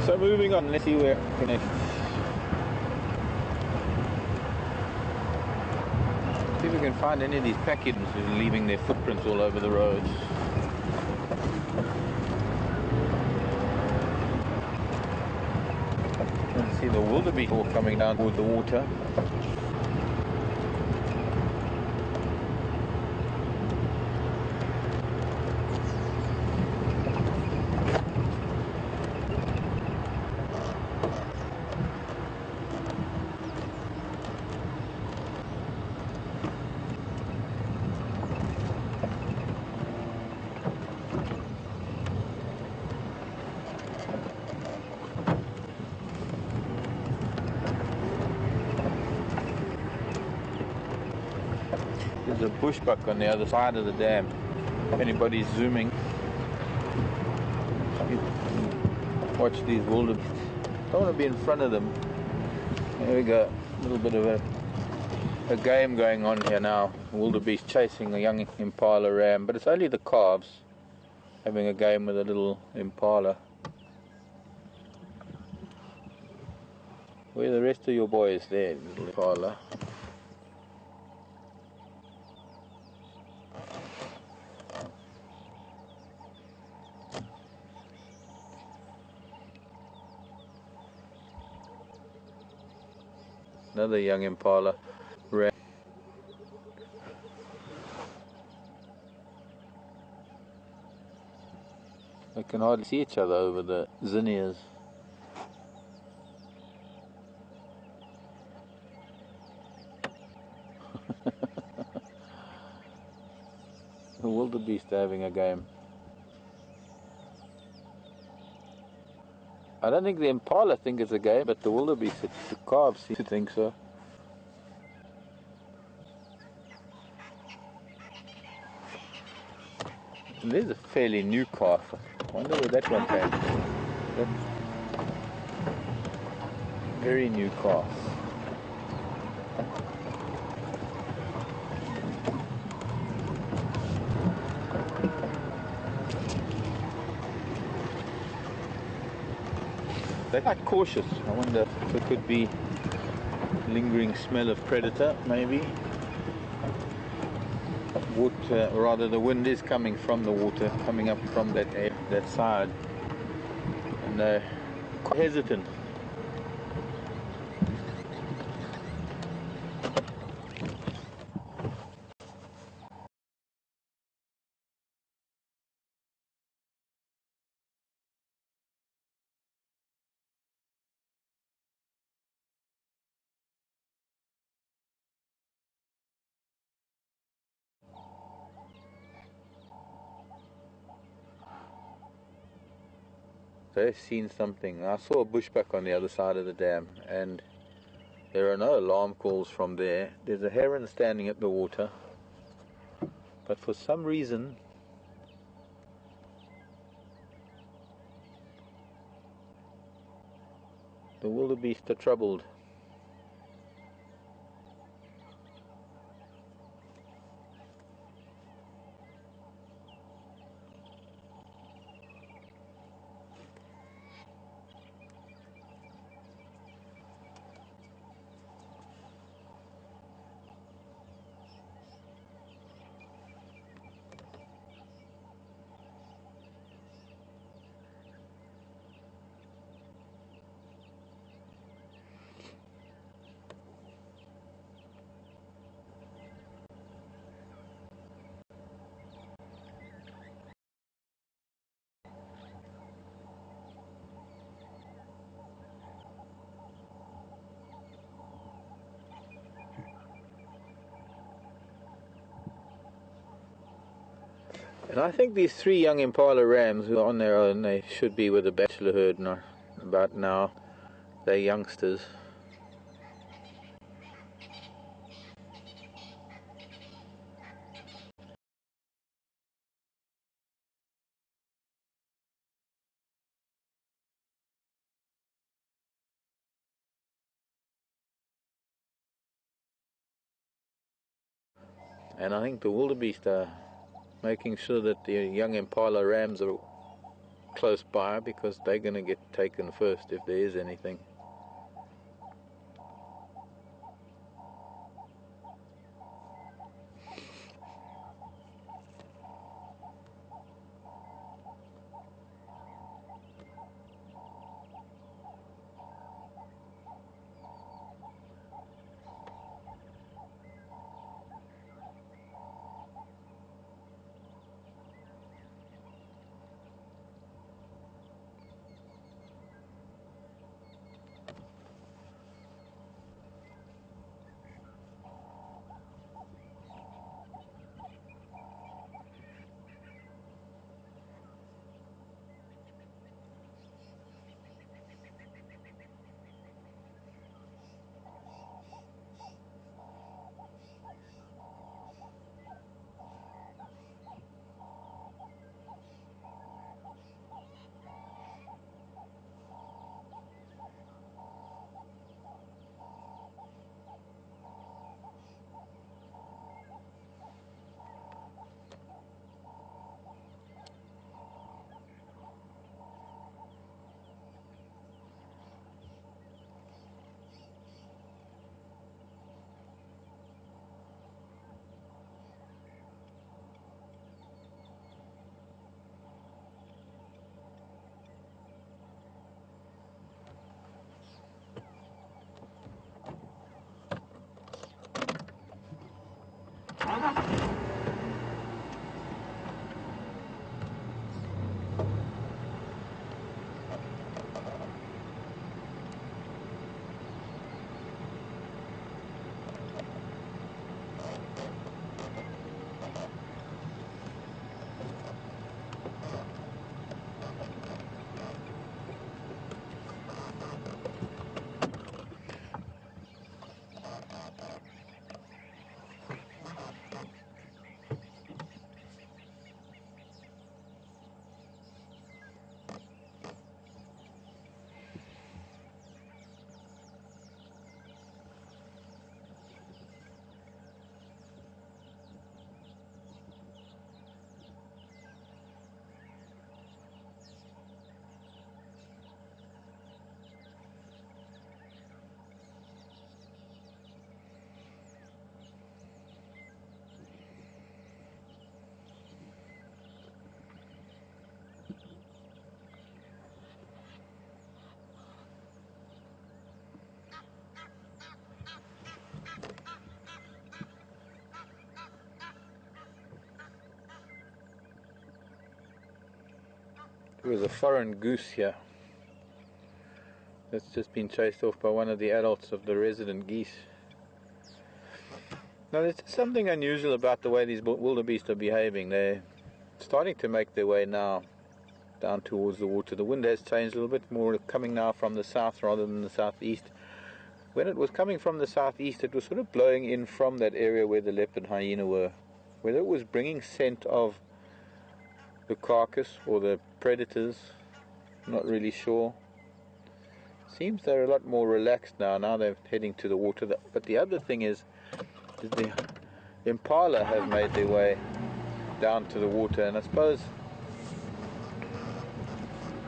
So moving on, let's see where it connects. See if we can find any of these packets leaving their footprints all over the roads. You can see the wildebeest all coming down with the water. There's a bushbuck on the other side of the dam. If anybody's zooming, watch these wildebeest. Don't want to be in front of them. There we go. A little bit of a game going on here now. Wildebeest chasing a young impala ram, but it's only the calves having a game with a little impala. Where are the rest of your boys there, little impala? Another young impala ram. They can hardly see each other over the zinnias. The wildebeest are having a game. I don't think the impala think it's a game, but the wildebeest, the calves seem to think so. And there's a fairly new calf. I wonder where that one came from. That's very new calf. They're quite cautious. I wonder if there could be lingering smell of predator, maybe. Water, or rather the wind is coming from the water, coming up from that side. And they're quite hesitant. They've seen something. I saw a bushbuck on the other side of the dam, and there are no alarm calls from there. There's a heron standing at the water, but for some reason the wildebeest are troubled. And I think these 3 young impala rams who are on their own, they should be with the bachelor herd about now. They're youngsters. And I think the wildebeest are making sure that the young impala rams are close by, because they're going to get taken first if there is anything. There was a foreign goose here that's just been chased off by one of the adults of the resident geese. Now, there's something unusual about the way these wildebeest are behaving. They're starting to make their way now down towards the water. The wind has changed a little bit more, coming now from the south rather than the southeast. When it was coming from the southeast, it was sort of blowing in from that area where the leopard hyena were. Whether it was bringing scent of the carcass or the predators, not really sure. Seems they're a lot more relaxed now. Now they're heading to the water. But the other thing is the impala have made their way down to the water, and I suppose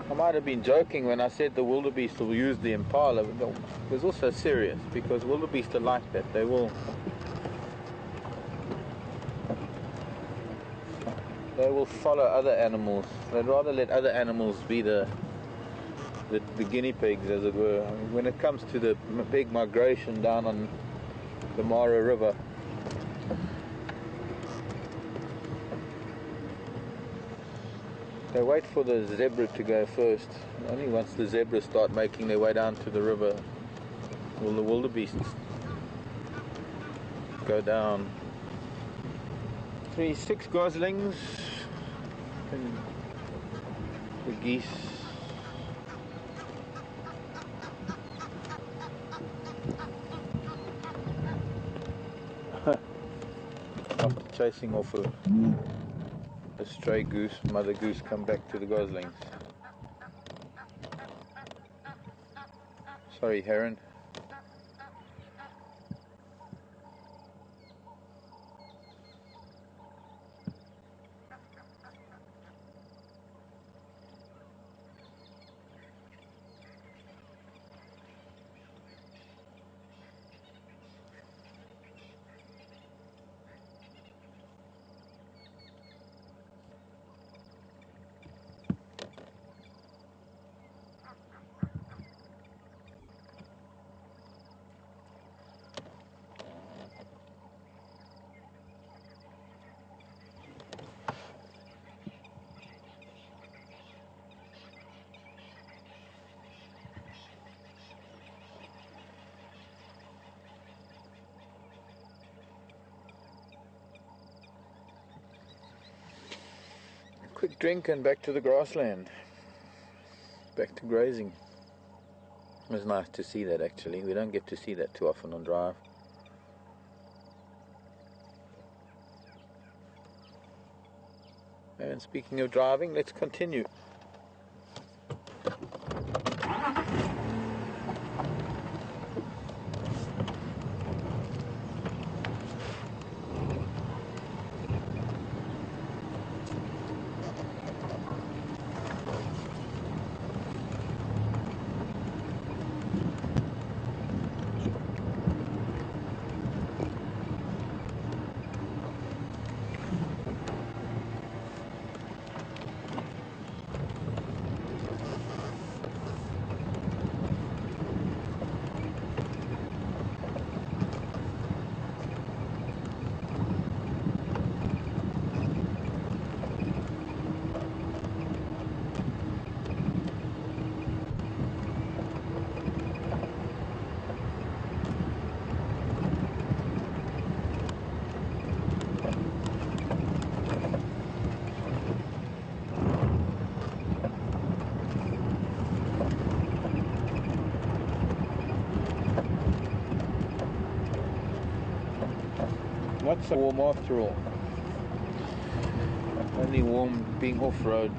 I might have been joking when I said the wildebeest will use the impala, but it was also serious, because wildebeest are like that. They will follow other animals. They'd rather let other animals be the guinea pigs, as it were. I mean, when it comes to the big migration down on the Mara River, they wait for the zebra to go first. Only once the zebras start making their way down to the river will the wildebeests go down. 6 goslings and the geese. After chasing off a stray goose, mother goose come back to the goslings. Sorry, heron. Quick drink and back to the grassland. Back to grazing. It was nice to see that, actually. We don't get to see that too often on drive. And speaking of driving, let's continue. Not so warm after all. Only warm being off-road.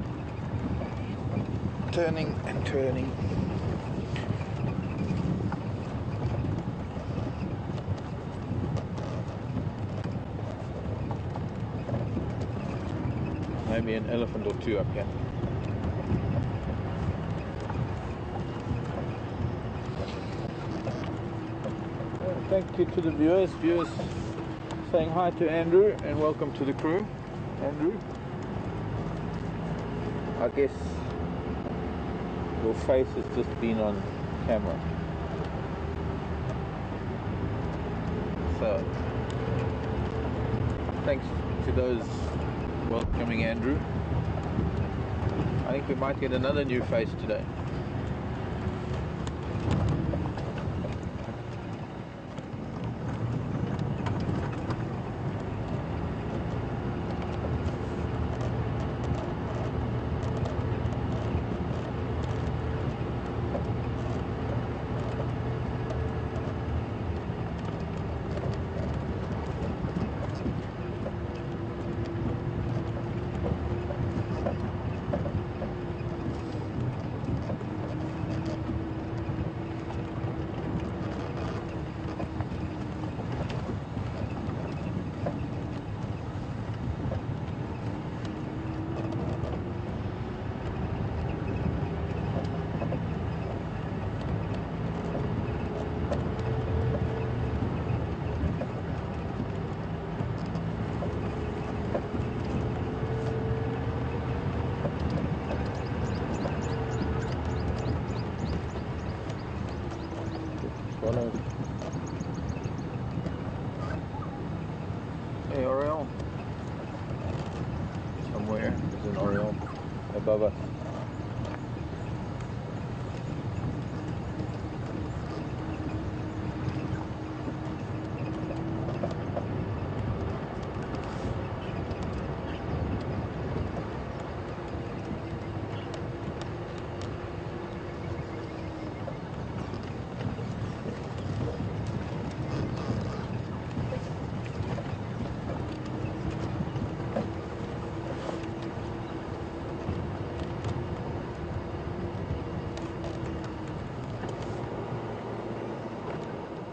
Turning and turning. Maybe an elephant or two up here. Thank you to the viewers. Saying hi to Andrew and welcome to the crew. Andrew, I guess your face has just been on camera. So, thanks to those welcoming Andrew. I think we might get another new face today. swallows. Hey, Oriole. Somewhere there's an Oriole above us.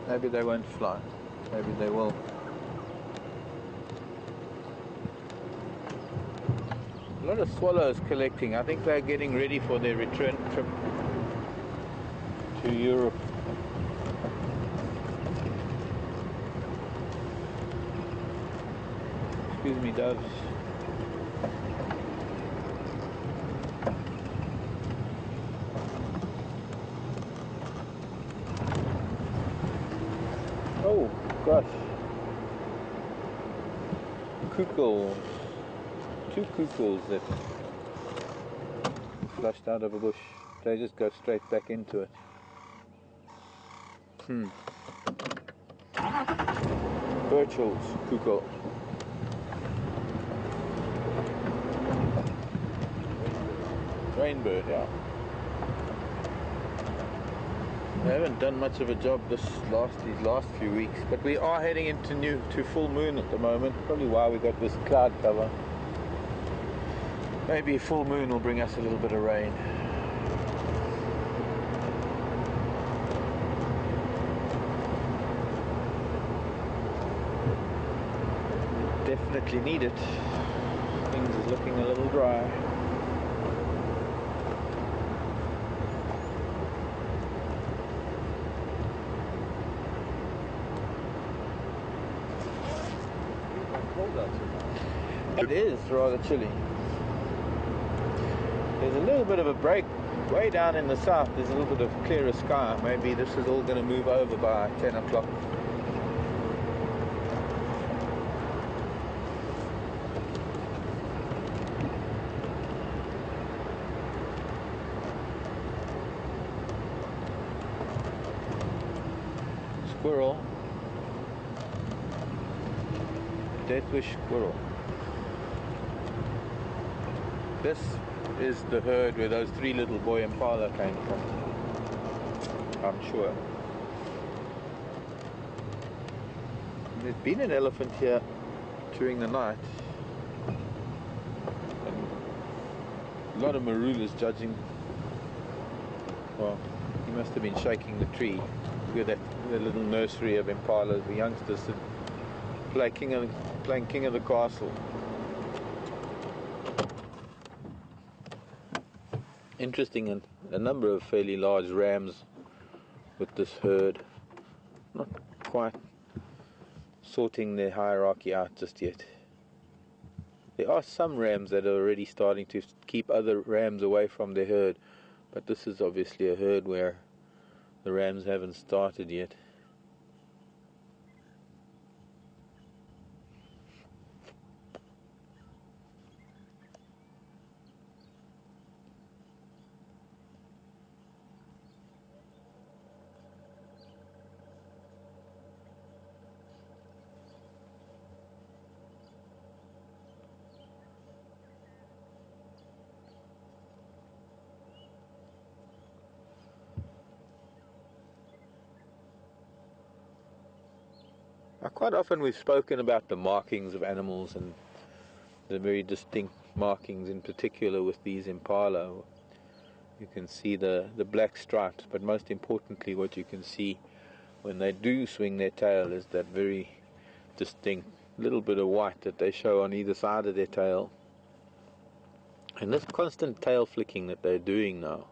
Maybe they won't fly. Maybe they will. A lot of swallows collecting. I think they're getting ready for their return trip to Europe. Excuse me, doves. Oh gosh, cuckoos, 2 cuckoos that flushed out of a bush. They just go straight back into it. Birchall's cuckoo. Rainbird, yeah. We haven't done much of a job these last few weeks, but we are heading into full moon at the moment. Probably why we got this cloud cover. Maybe full moon will bring us a little bit of rain. Definitely need it. Things is looking a little dry. It is rather chilly. There's a little bit of a break way down in the south. There's a little bit of clearer sky. Maybe this is all going to move over by 10 o'clock. Squirrel. Deathwish squirrel. This is the herd where those 3 little boy impala came from, I'm sure. There's been an elephant here during the night. And a lot of marulas judging. Well, he must have been shaking the tree with the little nursery of impalas. The youngsters that play playing king of the castle. Interesting, and a number of fairly large rams with this herd. Not quite sorting their hierarchy out just yet. There are some rams that are already starting to keep other rams away from their herd, but this is obviously a herd where the rams haven't started yet. Quite often we've spoken about the markings of animals and the very distinct markings, in particular with these impala. You can see the black stripes, but most importantly what you can see when they do swing their tail is that very distinct little bit of white that they show on either side of their tail. And this constant tail flicking that they're doing now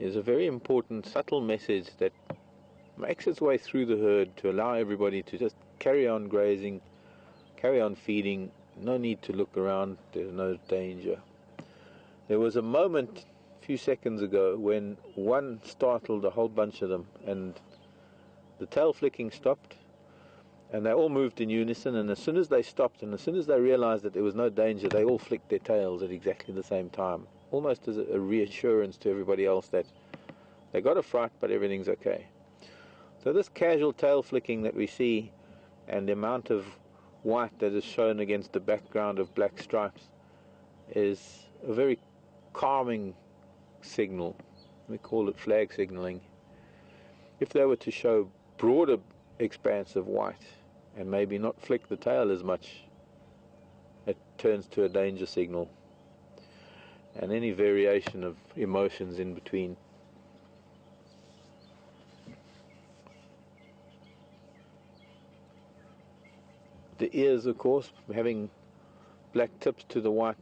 is a very important, subtle message that makes its way through the herd to allow everybody to just carry on grazing, carry on feeding. No need to look around, there's no danger. There was a moment a few seconds ago when one startled a whole bunch of them, and the tail flicking stopped, and they all moved in unison, and as soon as they stopped and as soon as they realized that there was no danger, they all flicked their tails at exactly the same time, almost as a reassurance to everybody else that they got a fright but everything's okay. So this casual tail flicking that we see, and the amount of white that is shown against the background of black stripes, is a very calming signal. We call it flag signaling. If they were to show broader expanse of white and maybe not flick the tail as much, it turns to a danger signal, and any variation of emotions in between. The ears, of course, having black tips to the white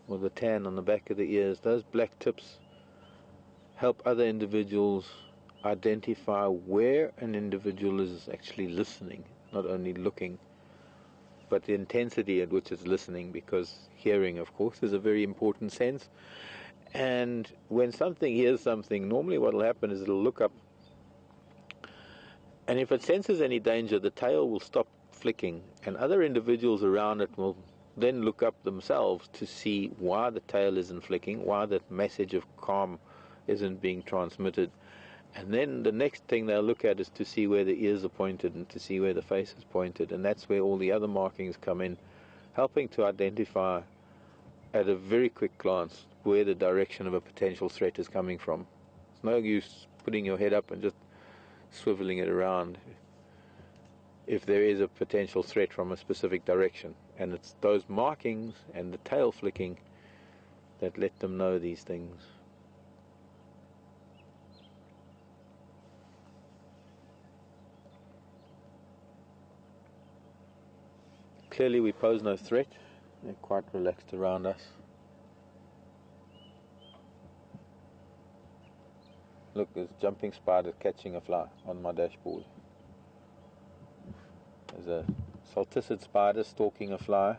or the tan on the back of the ears, those black tips help other individuals identify where an individual is actually listening, not only looking, but the intensity at which it's listening, because hearing, of course, is a very important sense. And when something hears something, normally what will happen is it'll look up, and if it senses any danger, the tail will stop flicking, and other individuals around it will then look up themselves to see why the tail isn't flicking, why that message of calm isn't being transmitted. And then the next thing they'll look at is to see where the ears are pointed and to see where the face is pointed, and that's where all the other markings come in, helping to identify at a very quick glance where the direction of a potential threat is coming from. It's no use putting your head up and just swiveling it around if there is a potential threat from a specific direction, and it's those markings and the tail flicking that let them know these things. Clearly we pose no threat. They're quite relaxed around us. Look, there's a jumping spider catching a fly on my dashboard. There's a salticid spider stalking a fly.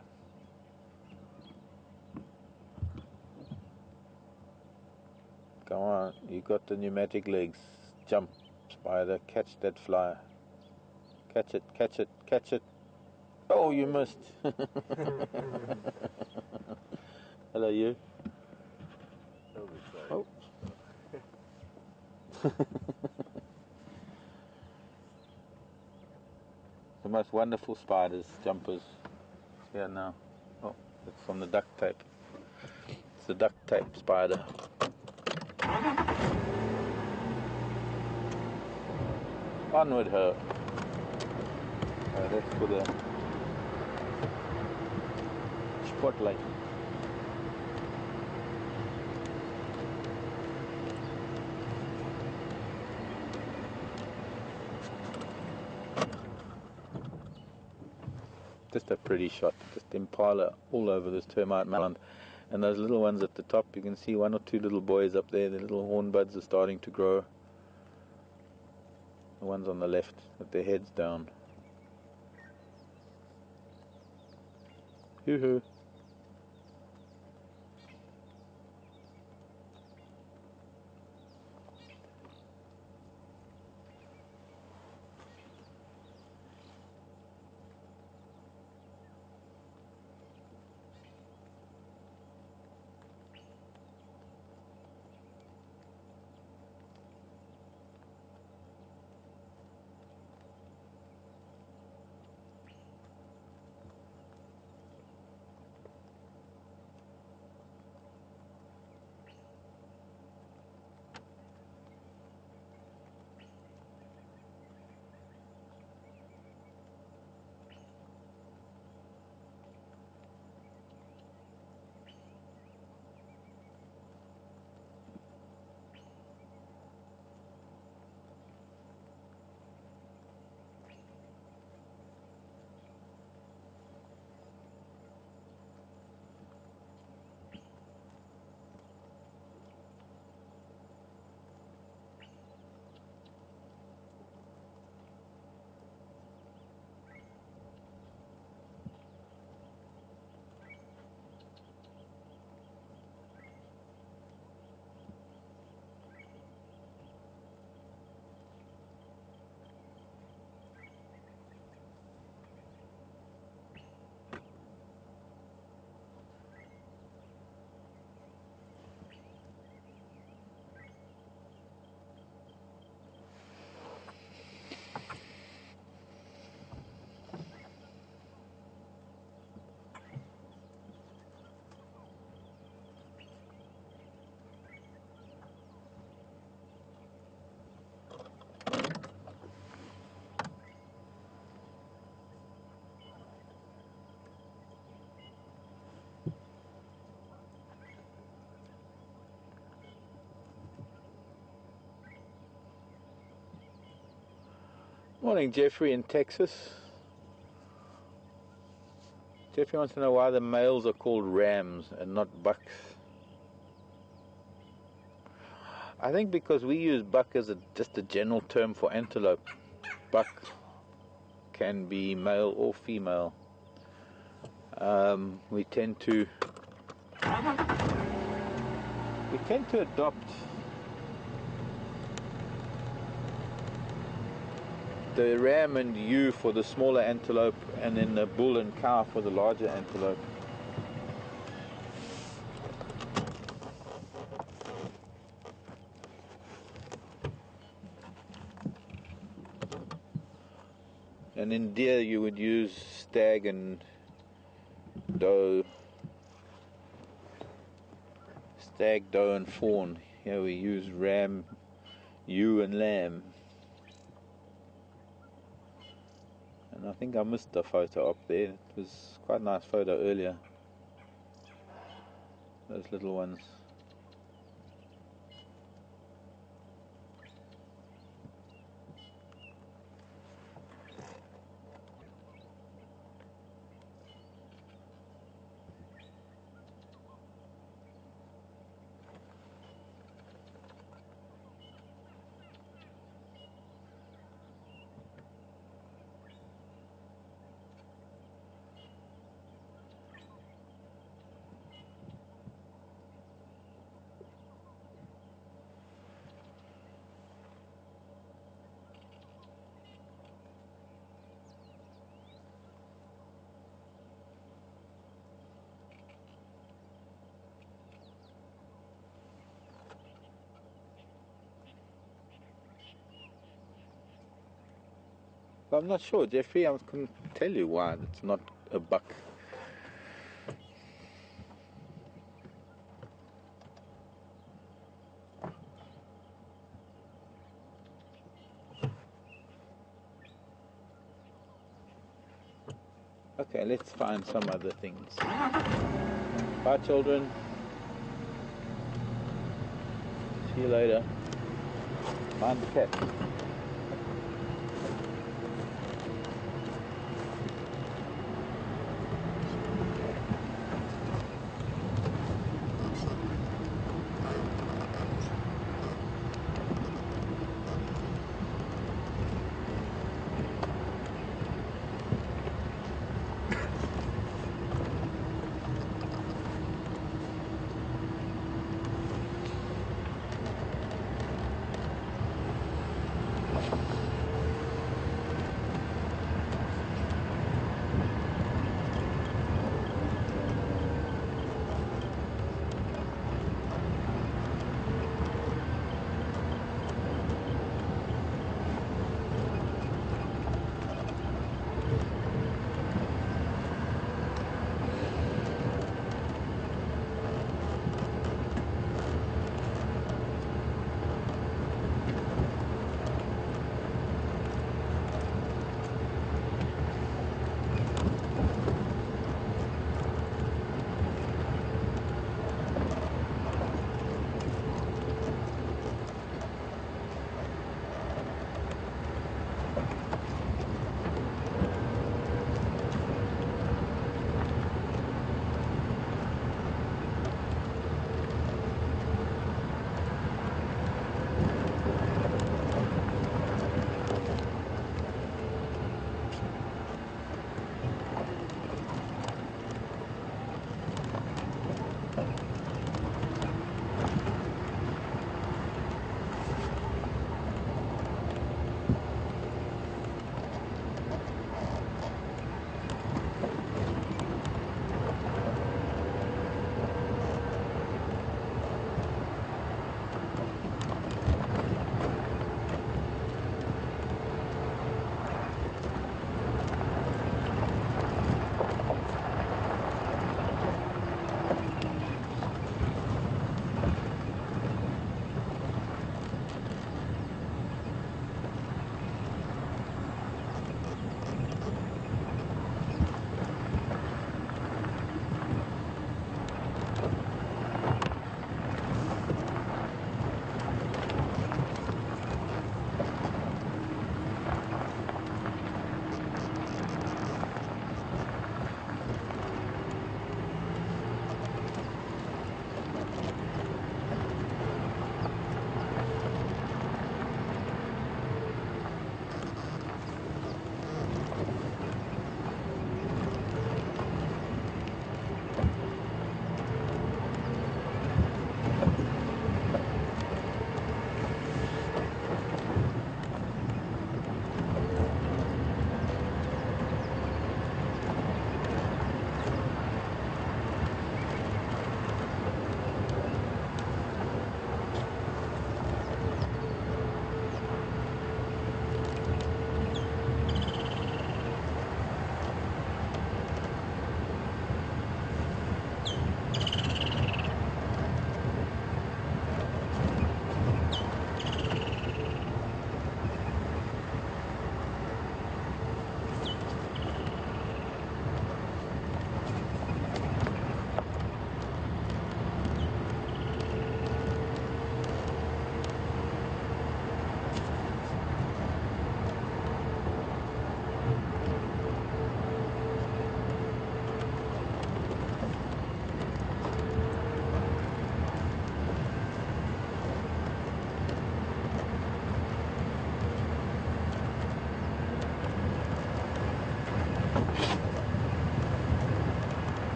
Come on, you got the pneumatic legs. Jump, spider, catch that fly. Catch it, catch it, catch it. Oh, you missed. Hello, you. Oh. The most wonderful spiders, jumpers. Here now. Oh, it's from the duct tape. It's the duct tape spider. Onward her. That's for the spotlight. Just a pretty shot, just impala all over this termite mound. And those little ones at the top, you can see one or two little boys up there. The little horn buds are starting to grow. The ones on the left with their heads down. Hoo-hoo. Morning, Jeffrey in Texas. Jeffrey wants to know why the males are called rams and not bucks. I think because we use buck as just a general term for antelope. Buck can be male or female. We tend to adopt the ram and ewe for the smaller antelope, and then the bull and cow for the larger antelope. And in deer you would use stag and doe, and fawn. Here we use ram, ewe and lamb. And I think I missed the photo up there. It was quite a nice photo earlier. Those little ones. But I'm not sure, Jeffrey. I couldn't tell you why it's not a buck. Okay, let's find some other things. Bye, children. See you later. Find the cat.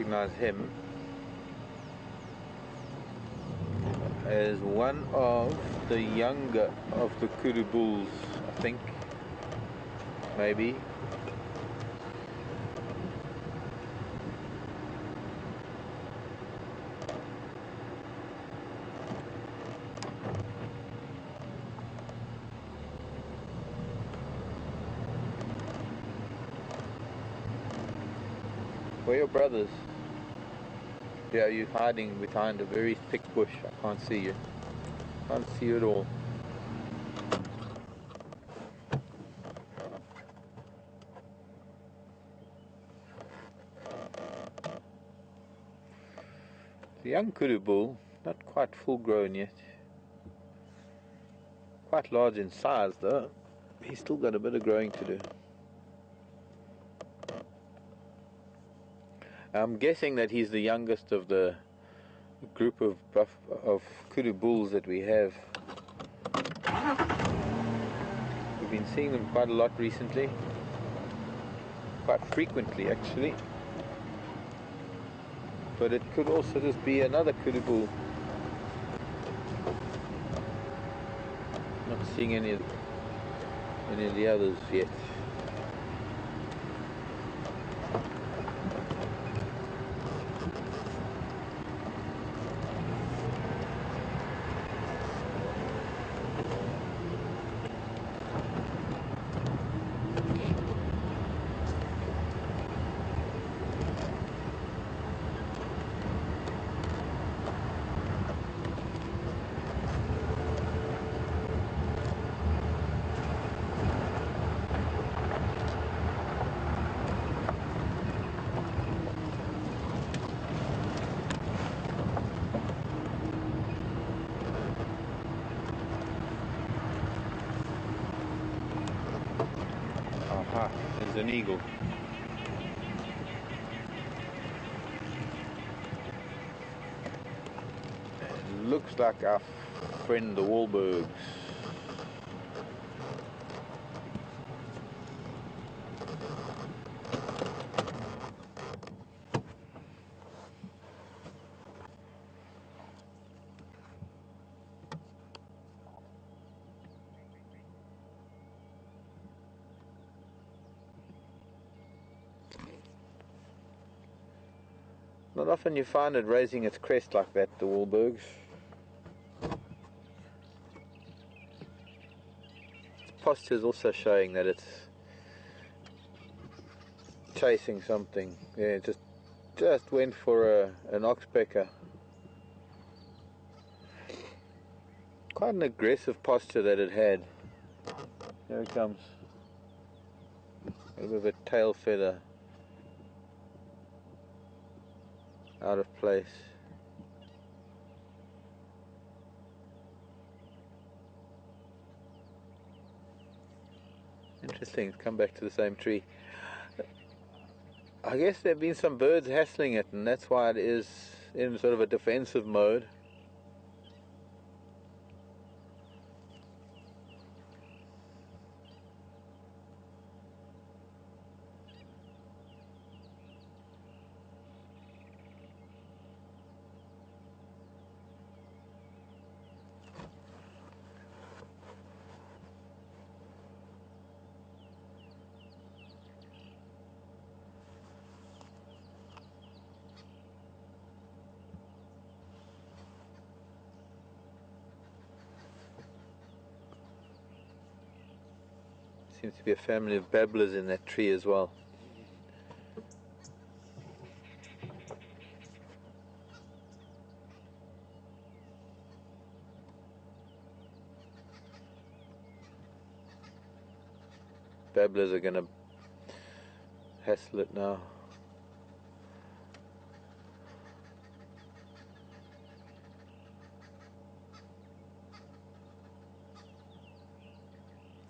recognize him as one of the younger of the kudu bulls, I think, maybe. Where are your brothers? Yeah, you're hiding behind a very thick bush. I can't see you. Can't see you at all. The young kudu bull, not quite full grown yet. Quite large in size though. He's still got a bit of growing to do. I'm guessing that he's the youngest of the group of kudu bulls that we have. We've been seeing them quite a lot recently. Quite frequently actually. But it could also just be another kudu bull. Not seeing any of the others yet. Aha, there's an eagle. It looks like our friend the Wahlbergs. Not often you find it raising its crest like that, the Wahlbergs. Its posture is also showing that it's chasing something. Yeah, just went for an oxpecker. Quite an aggressive posture that it had. Here it comes. A bit of a tail feather out of place. Interesting, it's come back to the same tree. I guess there have been some birds hassling it, and that's why it is in sort of a defensive mode. Seems to be a family of babblers in that tree as well. Babblers are going to hassle it now.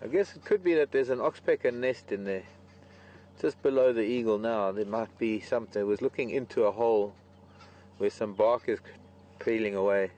I guess it could be that there's an oxpecker nest in there. Just below the eagle now, there might be something. It was looking into a hole where some bark is peeling away.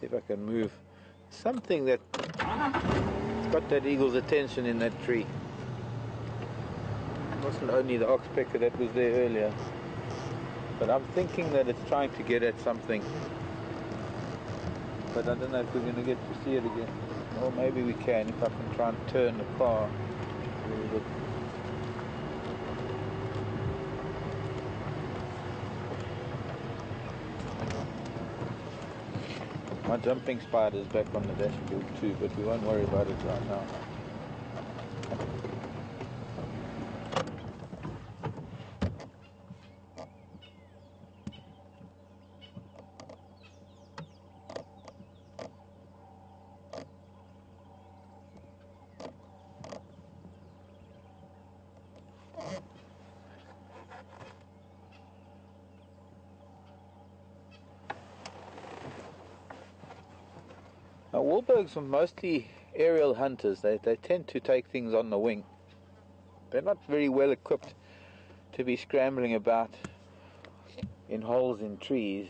See if I can move something that got that eagle's attention in that tree. It wasn't only the oxpecker that was there earlier, but I'm thinking that it's trying to get at something. But I don't know if we're going to get to see it again. Or maybe we can if I can try and turn the car a little bit. My jumping spider's back on the dashboard too, but we won't worry about it right now. Now, Wahlbergs are mostly aerial hunters. They tend to take things on the wing. They're not very well equipped to be scrambling about in holes in trees.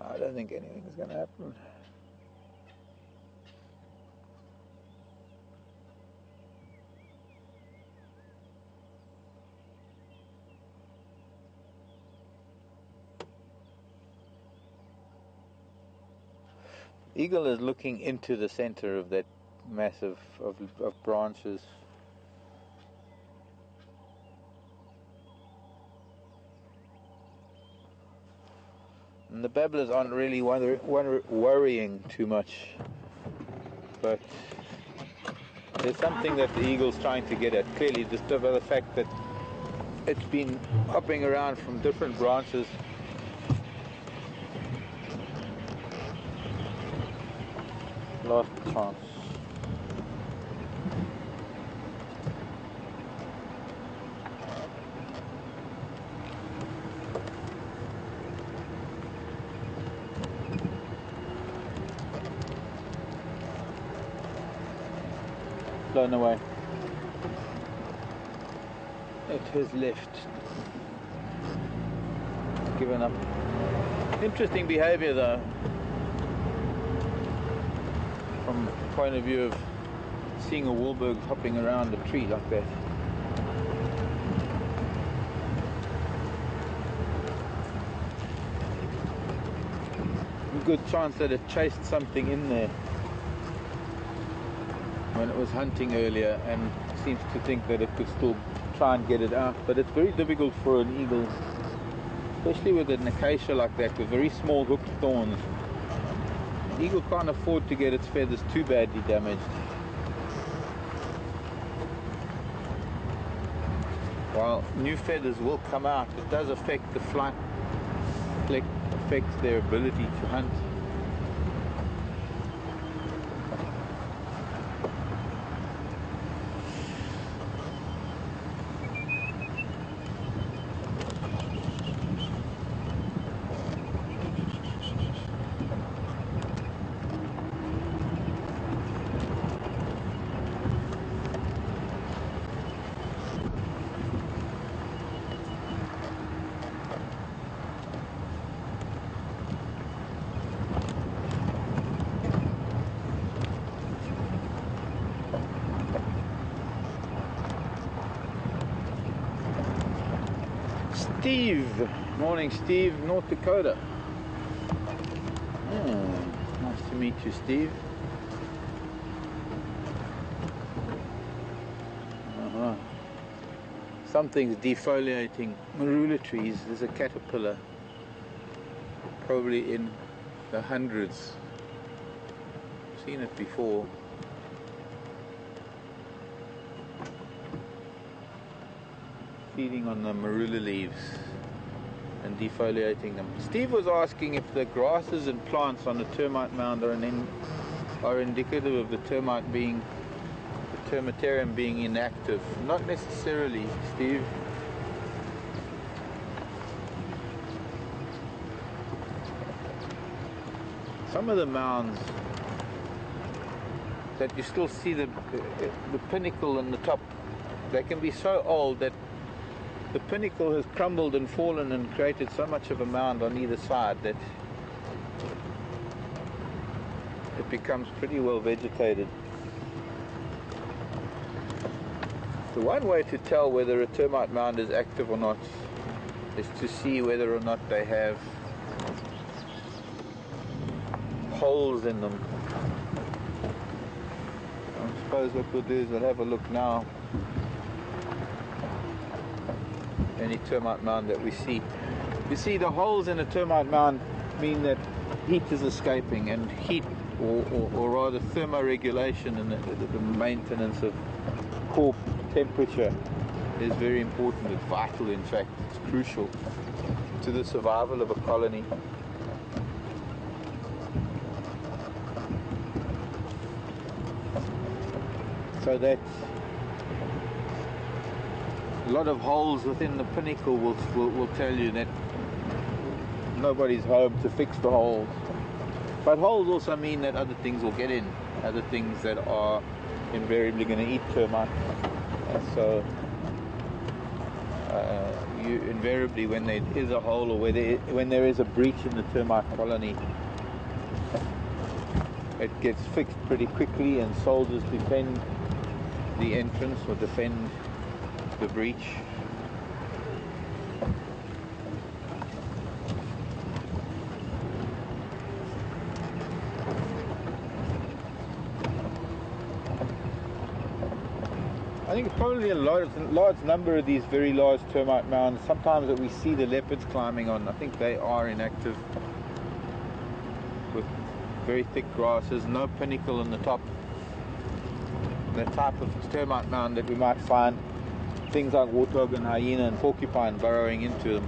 I don't think anything's going to happen. Eagle is looking into the center of that mass of branches. And the babblers aren't really worrying too much, but there's something that the eagle's trying to get at. Clearly, just over the fact that it's been hopping around from different branches. Last chance. Blown away. It has left. Given up. Interesting behavior though, from the point of view of seeing a Wahlberg hopping around a tree like that. A good chance that it chased something in there when it was hunting earlier and seems to think that it could still try and get it out, but it's very difficult for an eagle, especially with an acacia like that with very small hooked thorns. The eagle can't afford to get its feathers too badly damaged. While new feathers will come out, it does affect the flight, it affects their ability to hunt. Steve, morning Steve, North Dakota. Nice to meet you, Steve. Something's defoliating marula trees. There's a caterpillar, probably in the hundreds. I've seen it before. Feeding on the marula leaves and defoliating them. Steve was asking if the grasses and plants on the termite mound are indicative of the termitarium being inactive. Not necessarily, Steve. Some of the mounds that you still see the pinnacle and the top, they can be so old that the pinnacle has crumbled and fallen and created so much of a mound on either side that it becomes pretty well vegetated. The one way to tell whether a termite mound is active or not is to see whether or not they have holes in them. I suppose what we'll do is we'll have a look now. Any termite mound that we see. You see, the holes in a termite mound mean that heat is escaping, and heat, or rather thermoregulation and the maintenance of core temperature is very important. It's vital, in fact. It's crucial to the survival of a colony. So that a lot of holes within the pinnacle will tell you that nobody's home to fix the holes. But holes also mean that other things will get in, other things that are invariably going to eat termites. And so you invariably, when there is a hole or when there is a breach in the termite colony, it gets fixed pretty quickly, and soldiers defend the entrance or defend the breach. I think it's probably a large number of these very large termite mounds, sometimes that we see the leopards climbing on. I think they are inactive, with very thick grasses, no pinnacle on the top. The type of termite mound that we might find things like warthog and hyena and porcupine burrowing into them.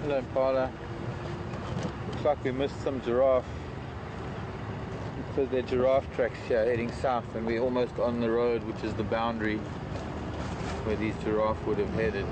Hello, Impala. Looks like we missed some giraffe. So there are giraffe tracks here heading south, and we're almost on the road, which is the boundary where these giraffe would have headed.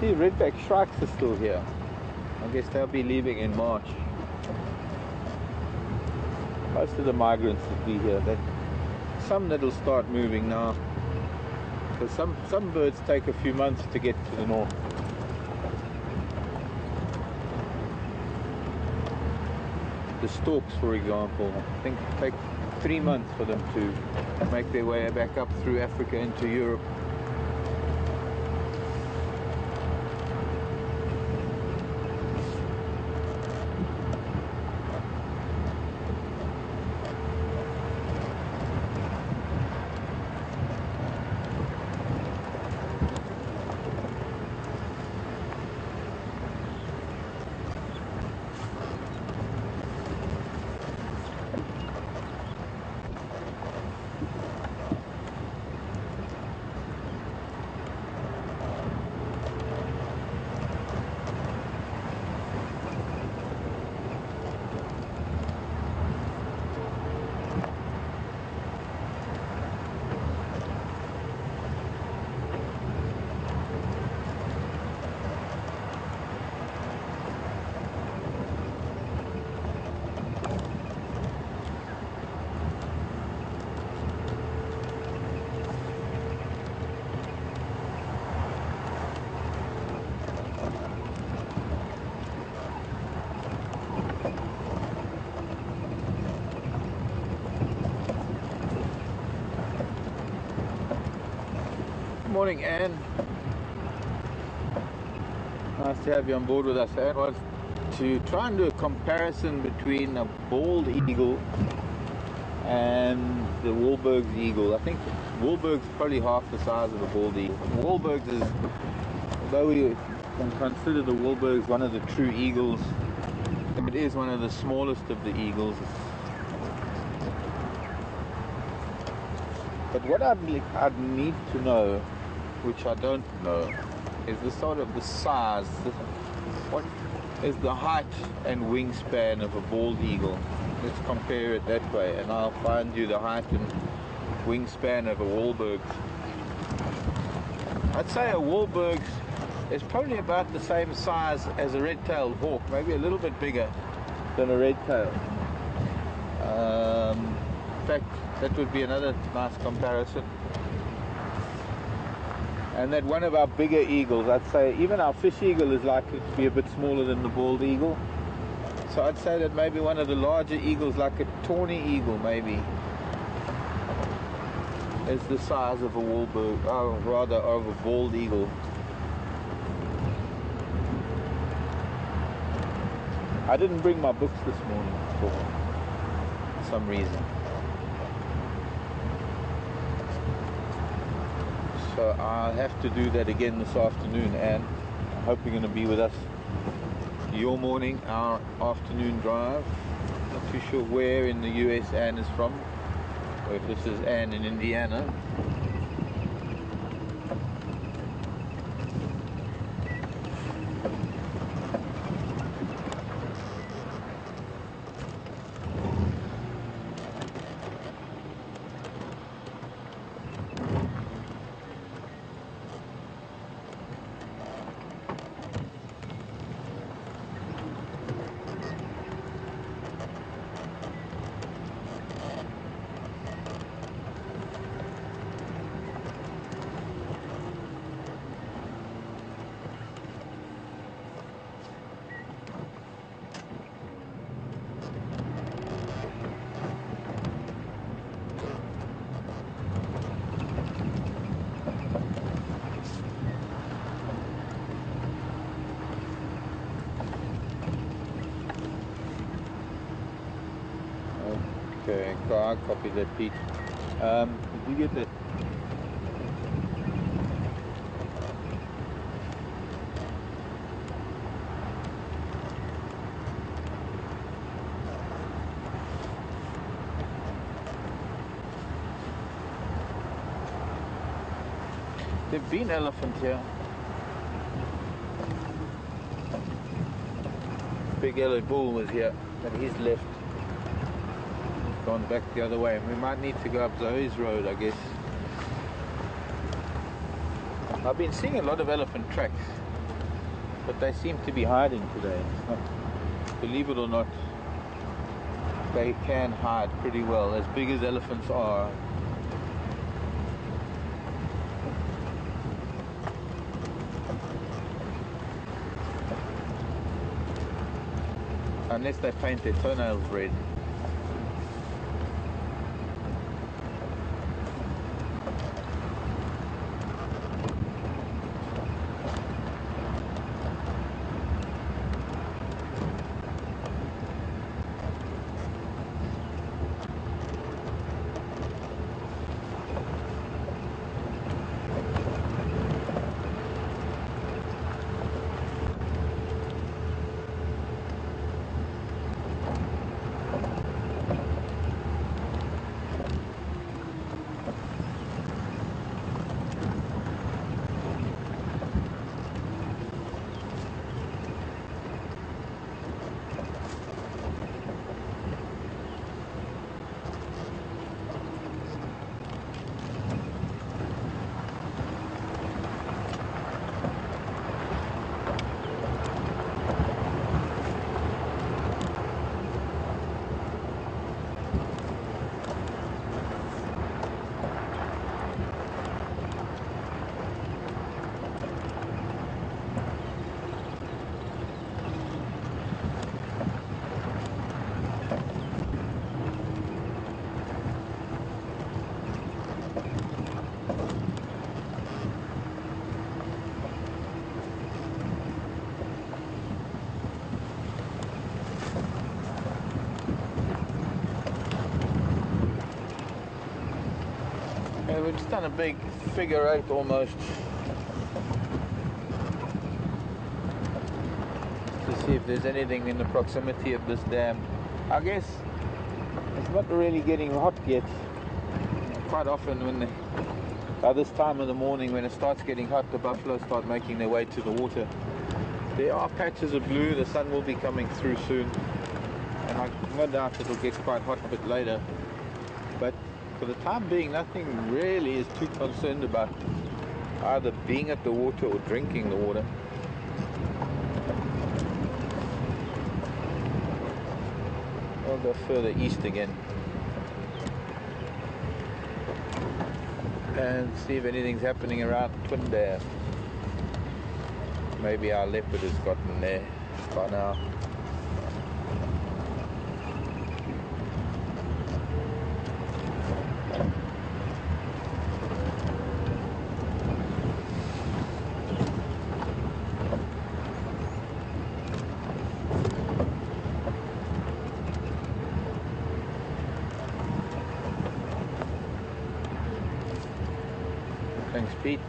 See, redback sharks are still here. I guess they'll be leaving in March. Most of the migrants will be here. Some that'll start moving now. Because some birds take a few months to get to the north. The storks, for example, I think take 3 months for them to make their way back up through Africa into Europe. Morning, Anne. Nice to have you on board with us. Anne wants to try and do a comparison between a bald eagle and the Wahlberg's eagle. I think Wahlberg's probably half the size of a bald eagle. Wahlberg's is, although we can consider the Wahlberg's one of the true eagles, it is one of the smallest of the eagles. But what I'd need to know, which I don't know, is the sort of the size. What is the height and wingspan of a bald eagle? Let's compare it that way, and I'll find you the height and wingspan of a Wahlberg's. I'd say a Wahlberg's is probably about the same size as a red-tailed hawk, maybe a little bit bigger than a red-tail. In fact, that would be another nice comparison. And that one of our bigger eagles, I'd say even our fish eagle is likely to be a bit smaller than the bald eagle. So I'd say that maybe one of the larger eagles, like a tawny eagle maybe, is the size of a Wahlberg, or rather of a bald eagle. I didn't bring my books this morning for some reason. So I'll have to do that again this afternoon, and I hope you're going to be with us. Your morning, our afternoon drive. Not too sure where in the US Anne is from, or if this is Anne in Indiana. Okay, I copied that, Pete. Did you get that? There've been elephant here. Big yellow bull was here, but he's left. He's gone back the other way. We might need to go up Zoe's road, I guess. I've been seeing a lot of elephant tracks, but they seem to be hiding today. It's not, believe it or not, they can hide pretty well, as big as elephants are. Unless they paint their toenails red. We've just done a big figure eight almost to see if there's anything in the proximity of this dam. I guess it's not really getting hot yet. Quite often when by this time of the morning when it starts getting hot, the buffalo start making their way to the water. There are patches of blue, the sun will be coming through soon, and I've no doubt it'll get quite hot a bit later. But for the time being, nothing really is too concerned about either being at the water or drinking the water. We'll go further east again and see if anything's happening around Twin Dam. Maybe our leopard has gotten there by now. Thanks, Pete.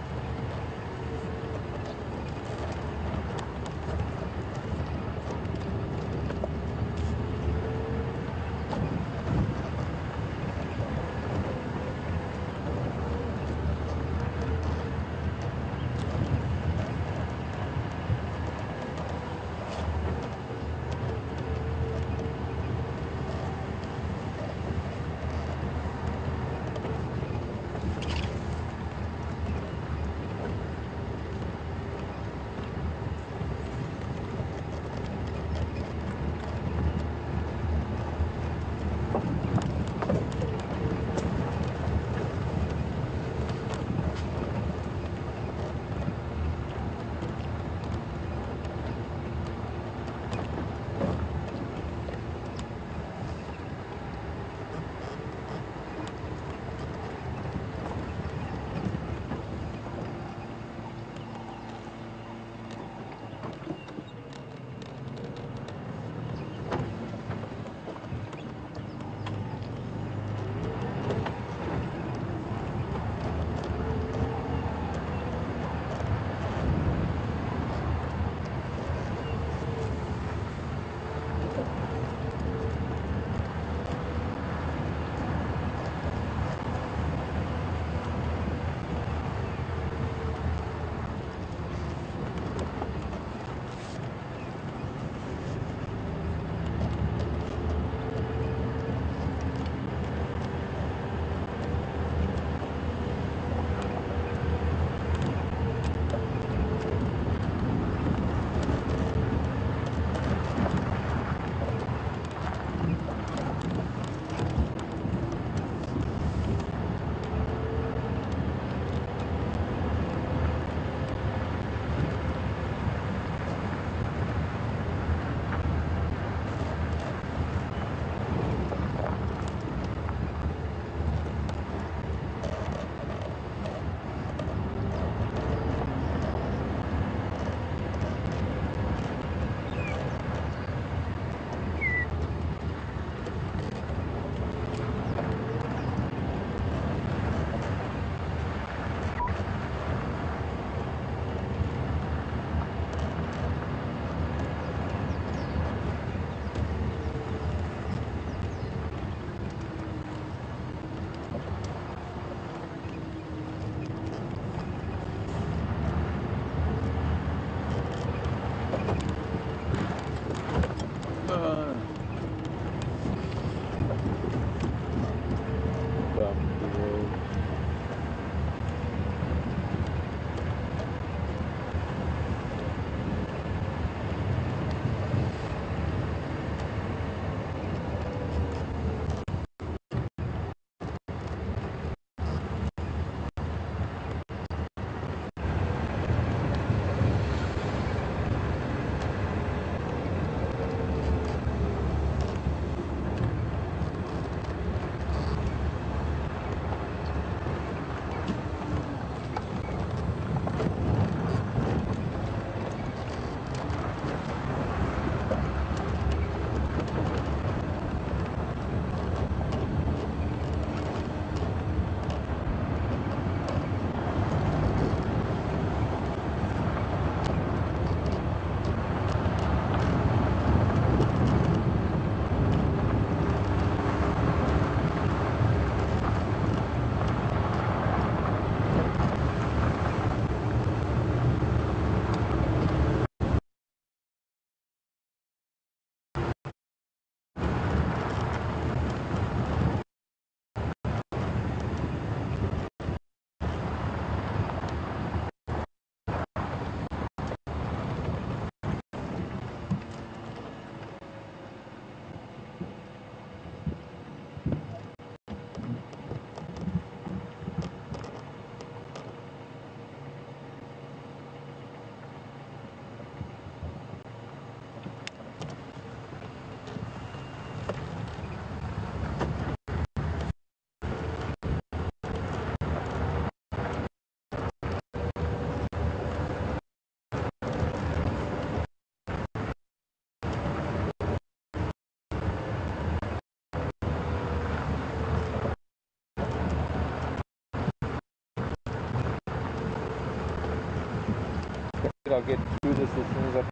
I'll get through this as soon as I.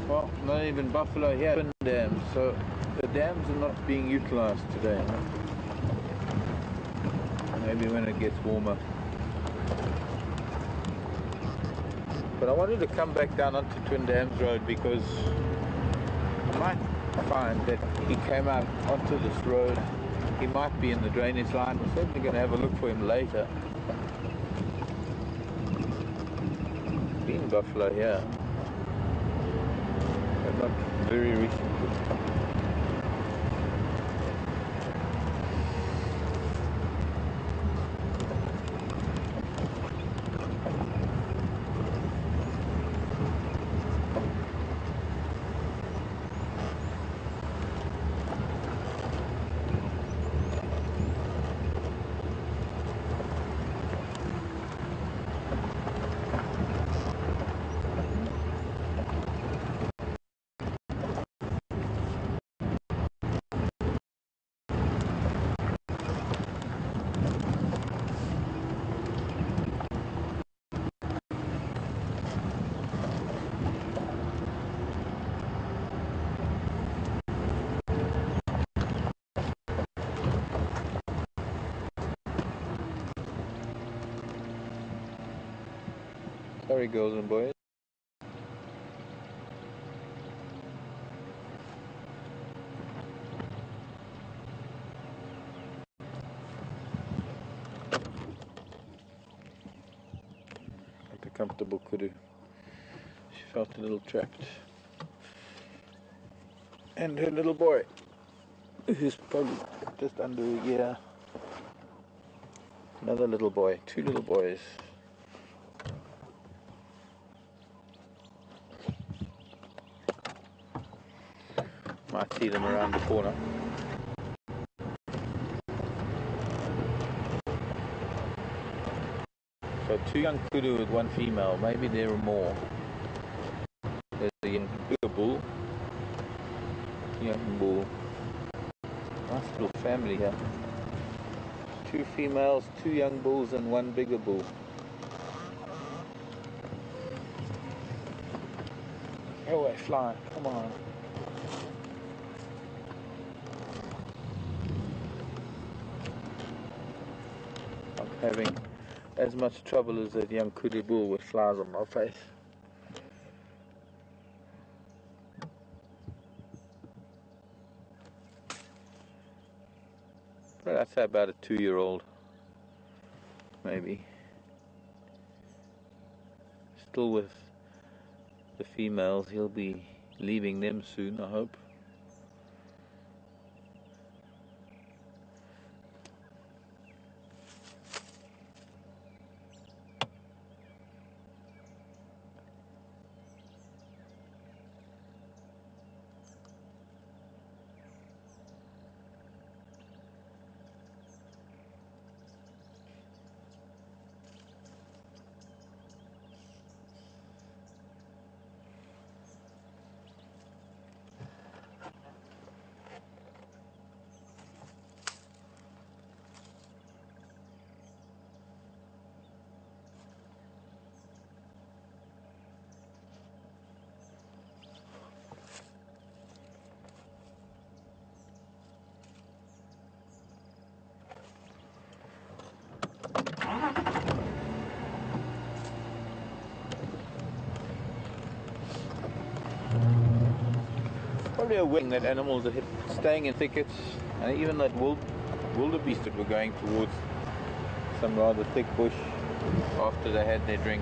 Well, not even buffalo here. Open dams, so the dams are not being utilized today. Maybe when it gets warmer. But I wanted to come back down onto Twin Dams Road because I might find that he came out onto this road. He might be in the drainage line. We're certainly going to have a look for him later. Been buffalo here, but not very recently. Sorry, girls and boys. Not a comfortable kudu. She felt a little trapped. And her little boy, who's probably just under a year. Another little boy, two little boys. Might see them around the corner. So two young kudu with one female, maybe there are more. There's a young bigger bull. Young bull. Nice little family here. Two females, two young bulls and one bigger bull. Go away, fly, come on. I'm having as much trouble as that young kudu bull with flies on my face. But I'd say about a 2-year-old, maybe. Still with the females, he'll be leaving them soon, I hope. probably a wing that animals are staying in thickets, and even that wildebeest that were going towards some rather thick bush after they had their drink.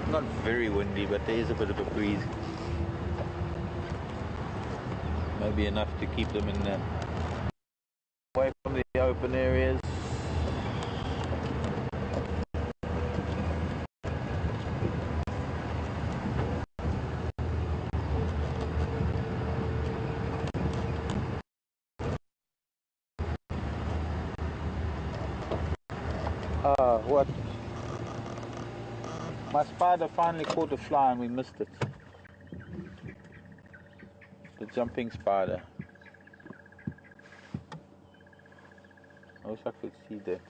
Not very windy, but there is a bit of a breeze. Maybe enough to keep them in away from the open areas. What? My spider finally caught a fly and we missed it. The jumping spider. I wish I could see that.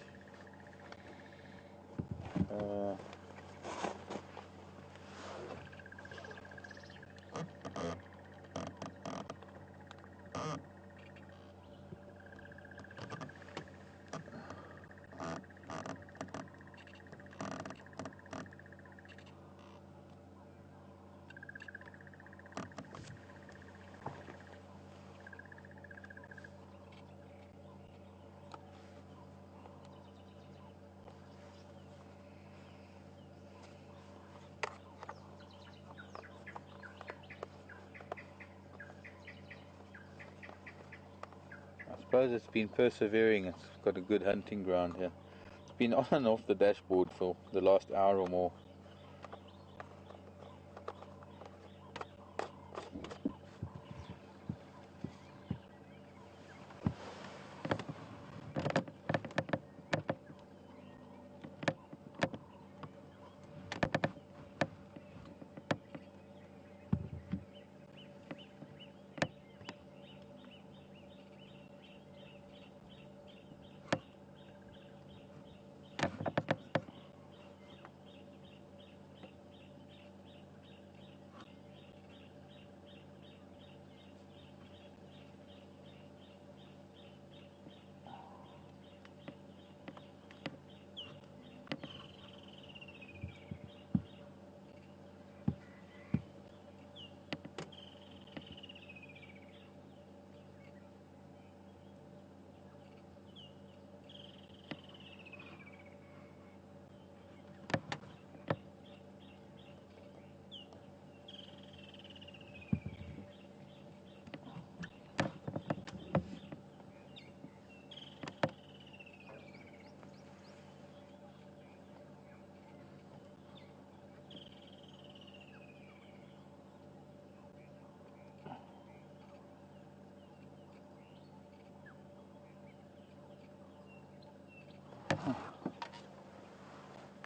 I suppose it's been persevering. It's got a good hunting ground here. It's been on and off the dashboard for the last hour or more.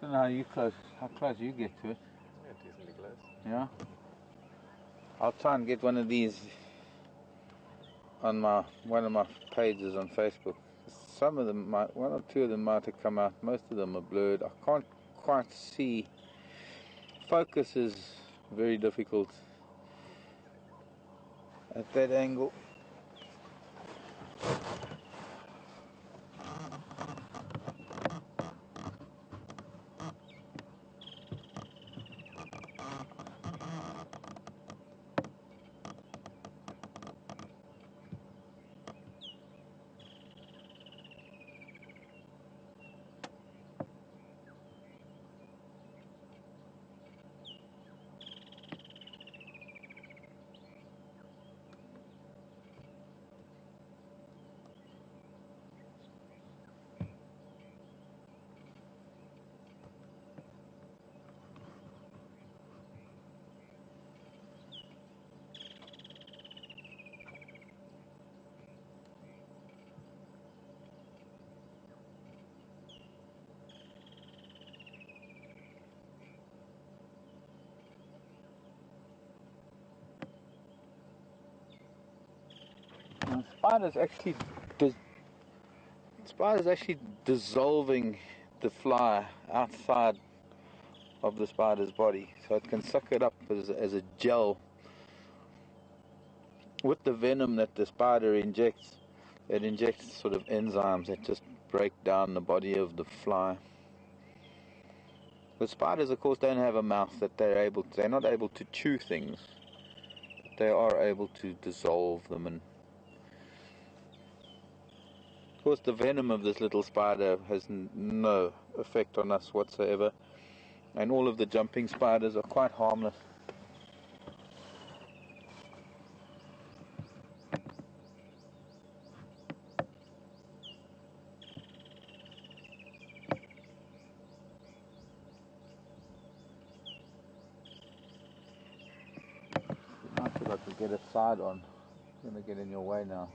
I don't know how close you get to it. Yeah, decently close. Yeah. I'll try and get one of these on one of my pages on Facebook. Some of them one or two of them might have come out. Most of them are blurred. I can't quite see. Focus is very difficult at that angle. The spider's actually dissolving the fly outside of the spider's body, so it can suck it up as a gel with the venom that the spider injects. It injects sort of enzymes that just break down the body of the fly. The spiders, of course, don't have a mouth that they're not able to chew things. But they are able to dissolve them, and of course the venom of this little spider has no effect on us whatsoever, and all of the jumping spiders are quite harmless. I forgot to get a side on. I'm going to get in your way now.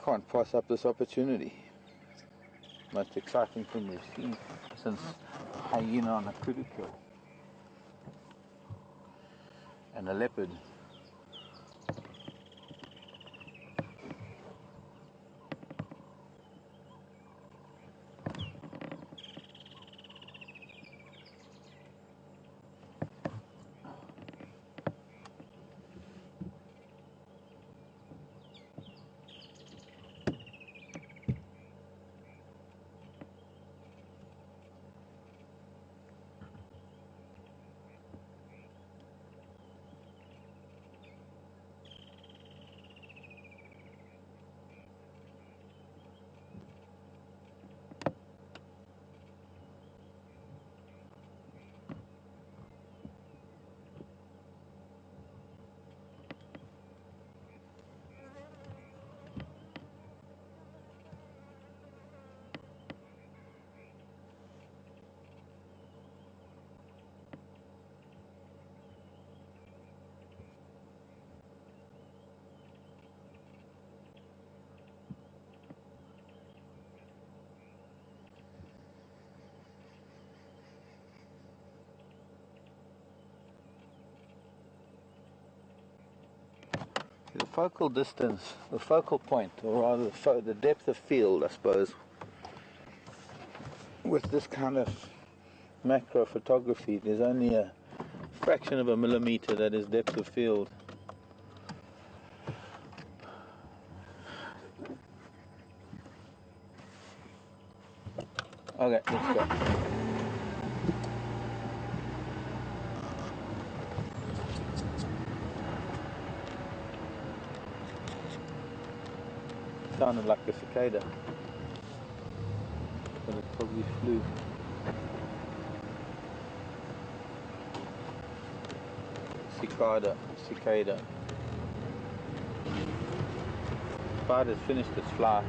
Can't pass up this opportunity. Most exciting thing we've seen since hyena on a kudu kill. And a leopard. The focal distance, the focal point, or rather the depth of field, I suppose, with this kind of macro photography, there's only a fraction of a millimeter that is depth of field. Okay, let's go. Sounded like a cicada, but it probably flew. Cicada. Spider's finished its flight.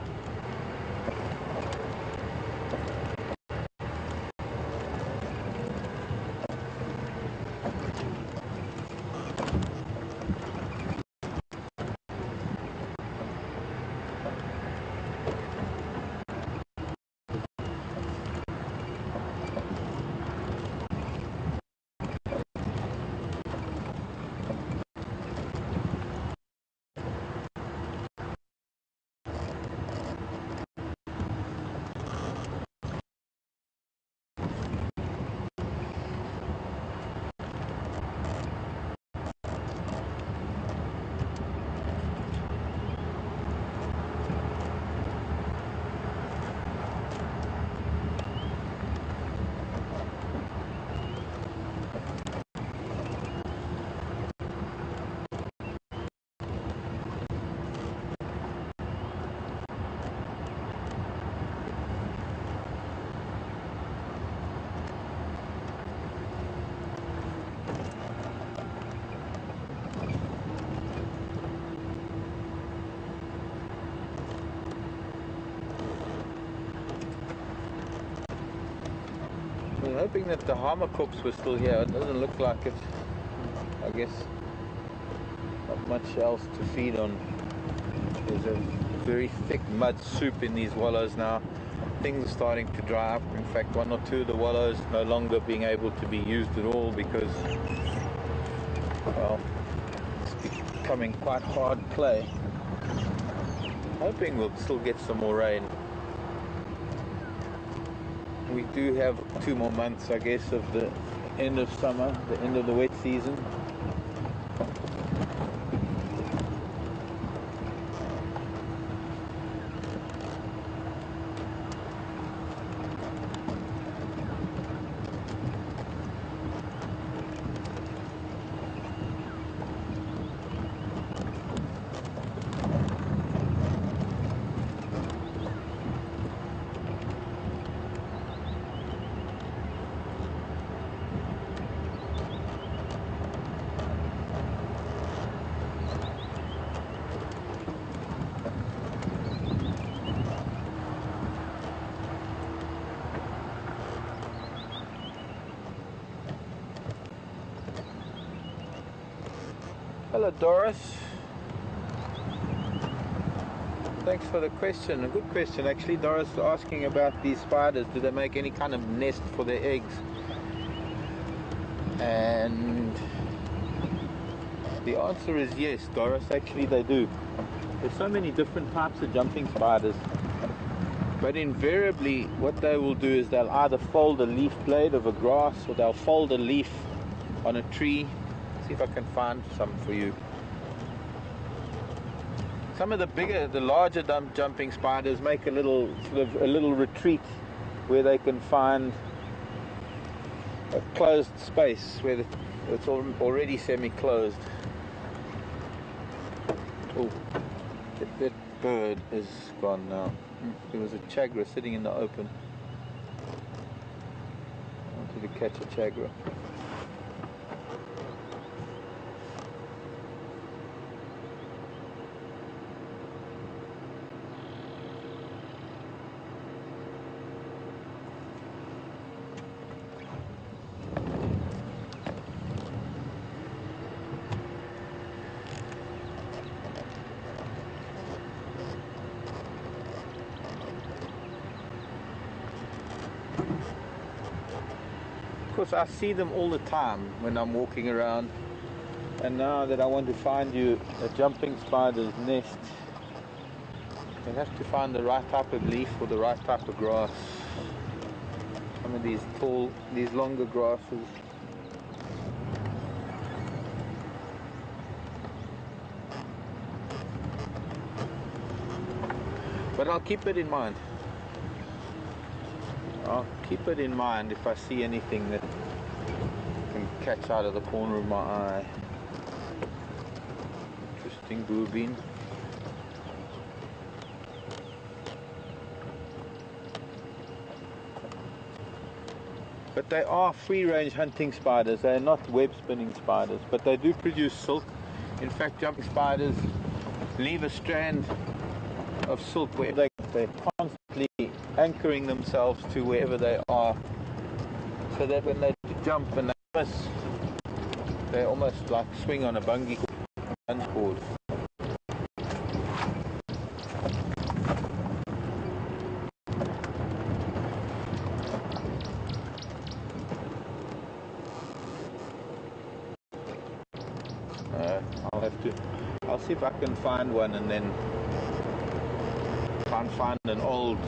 I was hoping that the Harmacorps was still here. It doesn't look like it. I guess not much else to feed on. There's a very thick mud soup in these wallows now. Things are starting to dry up. In fact, one or two of the wallows no longer being able to be used at all because, well, it's becoming quite hard clay. Hoping we'll still get some more rain. We do have 2 more months, I guess, of the end of summer, the end of the wet season. Hello Doris, thanks for the question. A good question actually. Doris asking about these spiders, do they make any kind of nest for their eggs? And the answer is yes, Doris, actually they do. There's so many different types of jumping spiders, but invariably what they will do is they'll either fold a leaf blade of a grass or they'll fold a leaf on a tree. See if I can find some for you. Some of the larger jumping spiders make a little retreat where they can find a closed space where it's already semi-closed. Oh, that bird is gone now. There was a chagra sitting in the open. I wanted to catch a chagra. Of course, I see them all the time when I'm walking around, and now that I want to find you a jumping spider's nest, you have to find the right type of leaf or the right type of grass. Some of these longer grasses. But I'll keep it in mind. I'll keep it in mind if I see anything that I can catch out of the corner of my eye. Interesting bluebeam. But they are free-range hunting spiders. They are not web-spinning spiders, but they do produce silk. In fact, jumping spiders leave a strand of silk where they're constantly anchoring themselves to wherever they are, so that when they jump and they almost like swing on a bungee cord. I'll see if I can find one and then try and find an old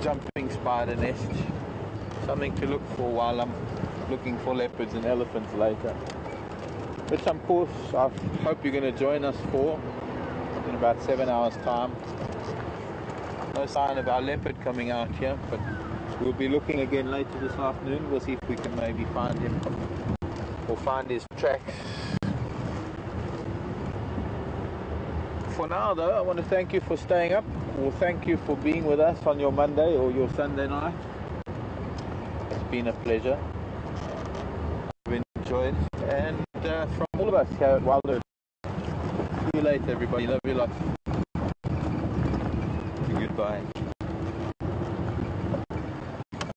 jumping spider nest. Something to look for while I'm looking for leopards and elephants later. But some course I hope you're going to join us for in about 7 hours time. No sign of our leopard coming out here, but we'll be looking again later this afternoon. We'll see if we can maybe find him or find his tracks. For now though, I want to thank you for staying up, or thank you for being with us on your Monday or your Sunday night. It's been a pleasure. I've enjoyed, and from all of us here at WildEarth, see you later everybody, love you lots.